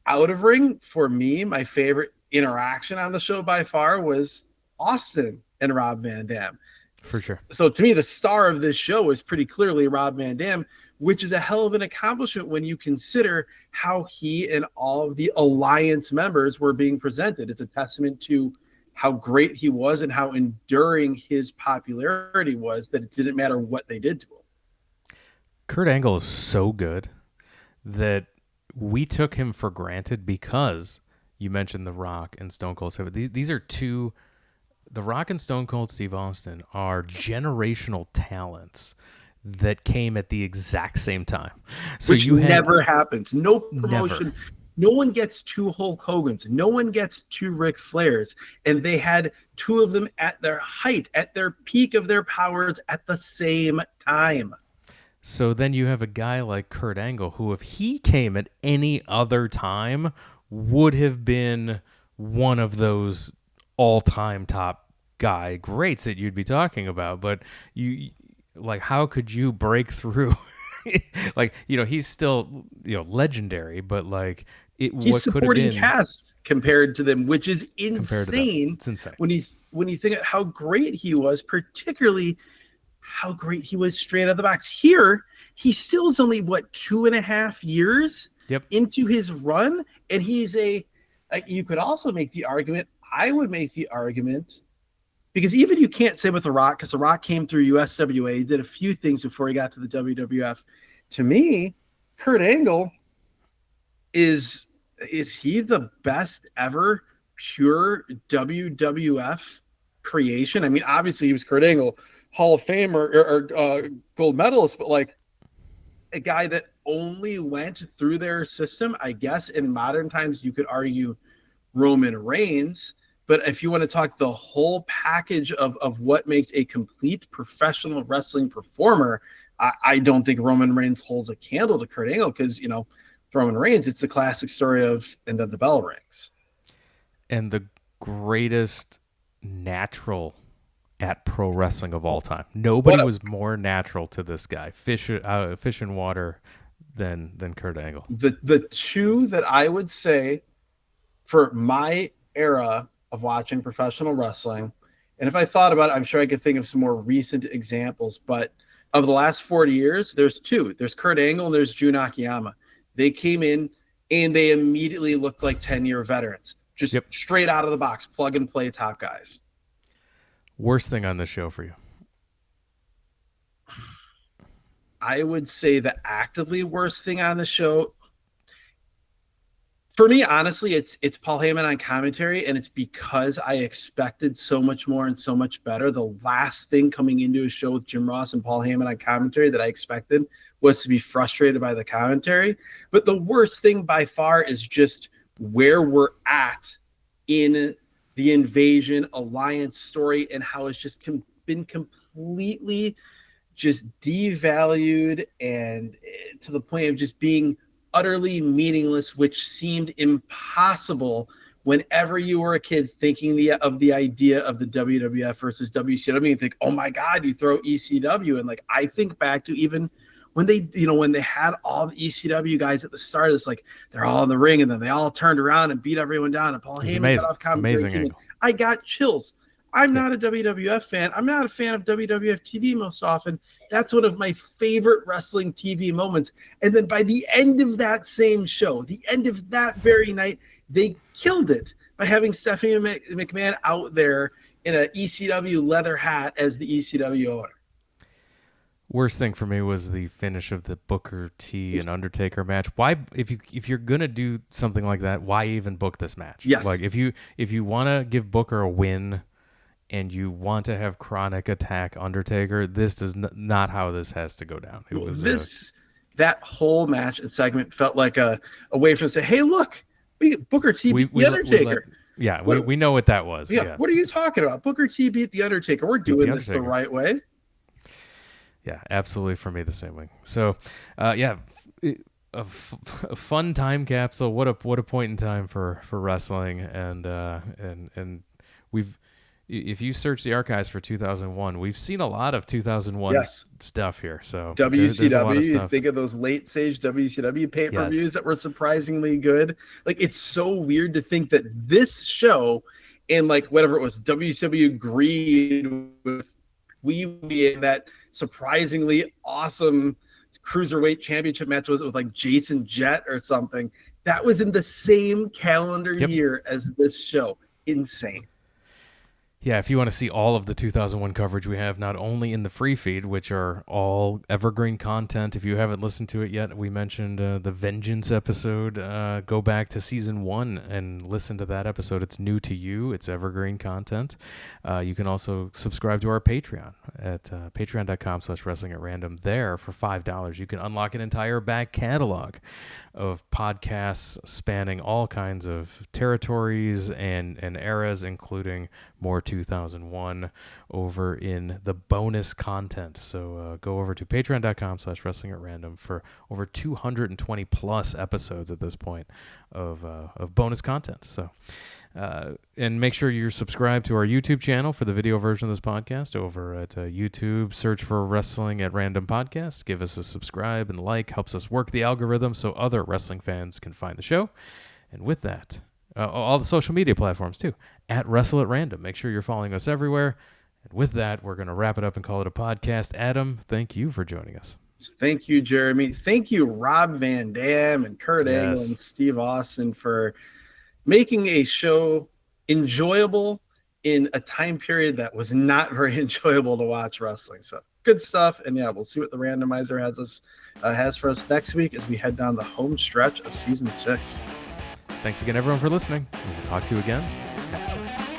Out of ring, for me, my favorite interaction on the show by far was Austin and Rob Van Dam. For sure. So to me, the star of this show is pretty clearly Rob Van Dam, which is a hell of an accomplishment when you consider how he and all of the Alliance members were being presented. It's a testament to how great he was and how enduring his popularity was, that it didn't matter what they did to him. Kurt Angle is so good that we took him for granted because you mentioned The Rock and Stone Cold Steve. These are two. The Rock and Stone Cold Steve Austin are generational talents that came at the exact same time. So which never happens. No promotion. Never. No one gets 2 Hulk Hogans. No one gets 2 Ric Flairs. And they had 2 of them at their height, at their peak of their powers at the same time. So then you have a guy like Kurt Angle who, if he came at any other time, would have been one of those all-time top guy greats that you'd be talking about. But how could you break through? He's still, legendary, but he's supporting cast compared to them, which is insane. It's insane. When you think of how great he was, particularly how great he was straight out of the box. Here, he still is only 2.5 years into his run, and he's you could also make the argument. I would make the argument, because even you can't say with The Rock, because The Rock came through USWA, he did a few things before he got to the WWF. To me, Kurt Angle is he the best ever pure WWF creation? I mean, obviously he was Kurt Angle, Hall of Famer or gold medalist, but a guy that only went through their system. I guess in modern times you could argue Roman Reigns, but if you want to talk the whole package of what makes a complete professional wrestling performer, I don't think Roman Reigns holds a candle to Kurt Angle, because Roman Reigns, it's the classic story of and then the bell rings. And the greatest natural at pro wrestling of all time. Nobody was more natural to this guy, fish in water, than Kurt Angle. The 2 that I would say for my era of watching professional wrestling, and if I thought about it, I'm sure I could think of some more recent examples, but of the last 40 years, there's 2. There's Kurt Angle and there's Jun Akiyama. They came in and they immediately looked like 10-year veterans, just straight out of the box, plug and play top guys. Worst thing on the show for you? I would say the actively worst thing on the show, for me, honestly, it's Paul Heyman on commentary, and it's because I expected so much more and so much better. The last thing coming into a show with Jim Ross and Paul Heyman on commentary that I expected was to be frustrated by the commentary. But the worst thing by far is just where we're at in the Invasion Alliance story and how it's just been completely just devalued and to the point of just being utterly meaningless, which seemed impossible whenever you were a kid thinking of the idea of the WWF versus WCW. You think, oh my God, you throw ECW. And like, I think back to even when when they had all the ECW guys at the start, it's like they're all in the ring and then they all turned around and beat everyone down. And Paul Heyman got off amazing breaking. angle. I got chills. I'm not a WWF fan. I'm not a fan of WWF TV most often. That's one of my favorite wrestling TV moments. And then by the end of that same show, the end of that very night, they killed it by having Stephanie McMahon out there in an ECW leather hat as the ECW owner. Worst thing for me was the finish of the Booker T and Undertaker match. Why, if you're gonna do something like that, why even book this match? Yes. Like if you want to give Booker a win, and you want to have Chronic attack Undertaker, this does not how this has to go down. It was that whole match and segment felt like a way for them to say, "Hey, look, Booker T beat the Undertaker." We know what that was. Yeah. What are you talking about? Booker T beat the Undertaker. We're doing this the right way. Yeah, absolutely. For me, the same way. So, a fun time capsule. What a point in time for wrestling, and we've. If you search the archives for 2001, we've seen a lot of 2001 stuff here. So WCW, you think of those late stage WCW pay-per-views that were surprisingly good. Like, it's so weird to think that this show and like whatever it was, WCW Greed with Wee that surprisingly awesome cruiserweight championship match was with like Jason Jett or something. That was in the same calendar year as this show. Insane. Yeah, if you want to see all of the 2001 coverage we have, not only in the free feed, which are all evergreen content. If you haven't listened to it yet, we mentioned the Vengeance episode. Go back to season 1 and listen to that episode. It's new to you. It's evergreen content. You can also subscribe to our Patreon at patreon.com/wrestlingatRandom. There, for $5, you can unlock an entire back catalog of podcasts spanning all kinds of territories and eras, including more 2001 over in the bonus content. So go over to patreon.com/wrestlingatRandom for over 220 plus episodes at this point of bonus content. So and make sure you're subscribed to our YouTube channel for the video version of this podcast over at YouTube. Search for Wrestling at Random Podcast. Give us a subscribe and like. Helps us work the algorithm so other wrestling fans can find the show. And with that, all the social media platforms too, at Wrestle at Random. Make sure you're following us everywhere. And with that, we're going to wrap it up and call it a podcast. Adam, thank you for joining us. Thank you, Jeremy. Thank you, Rob Van Dam and Kurt Angle and Steve Austin, for making a show enjoyable in a time period that was not very enjoyable to watch wrestling. So good stuff. And yeah, we'll see what the randomizer has for us next week as we head down the home stretch of season 6. Thanks again, everyone, for listening. We'll talk to you again next time.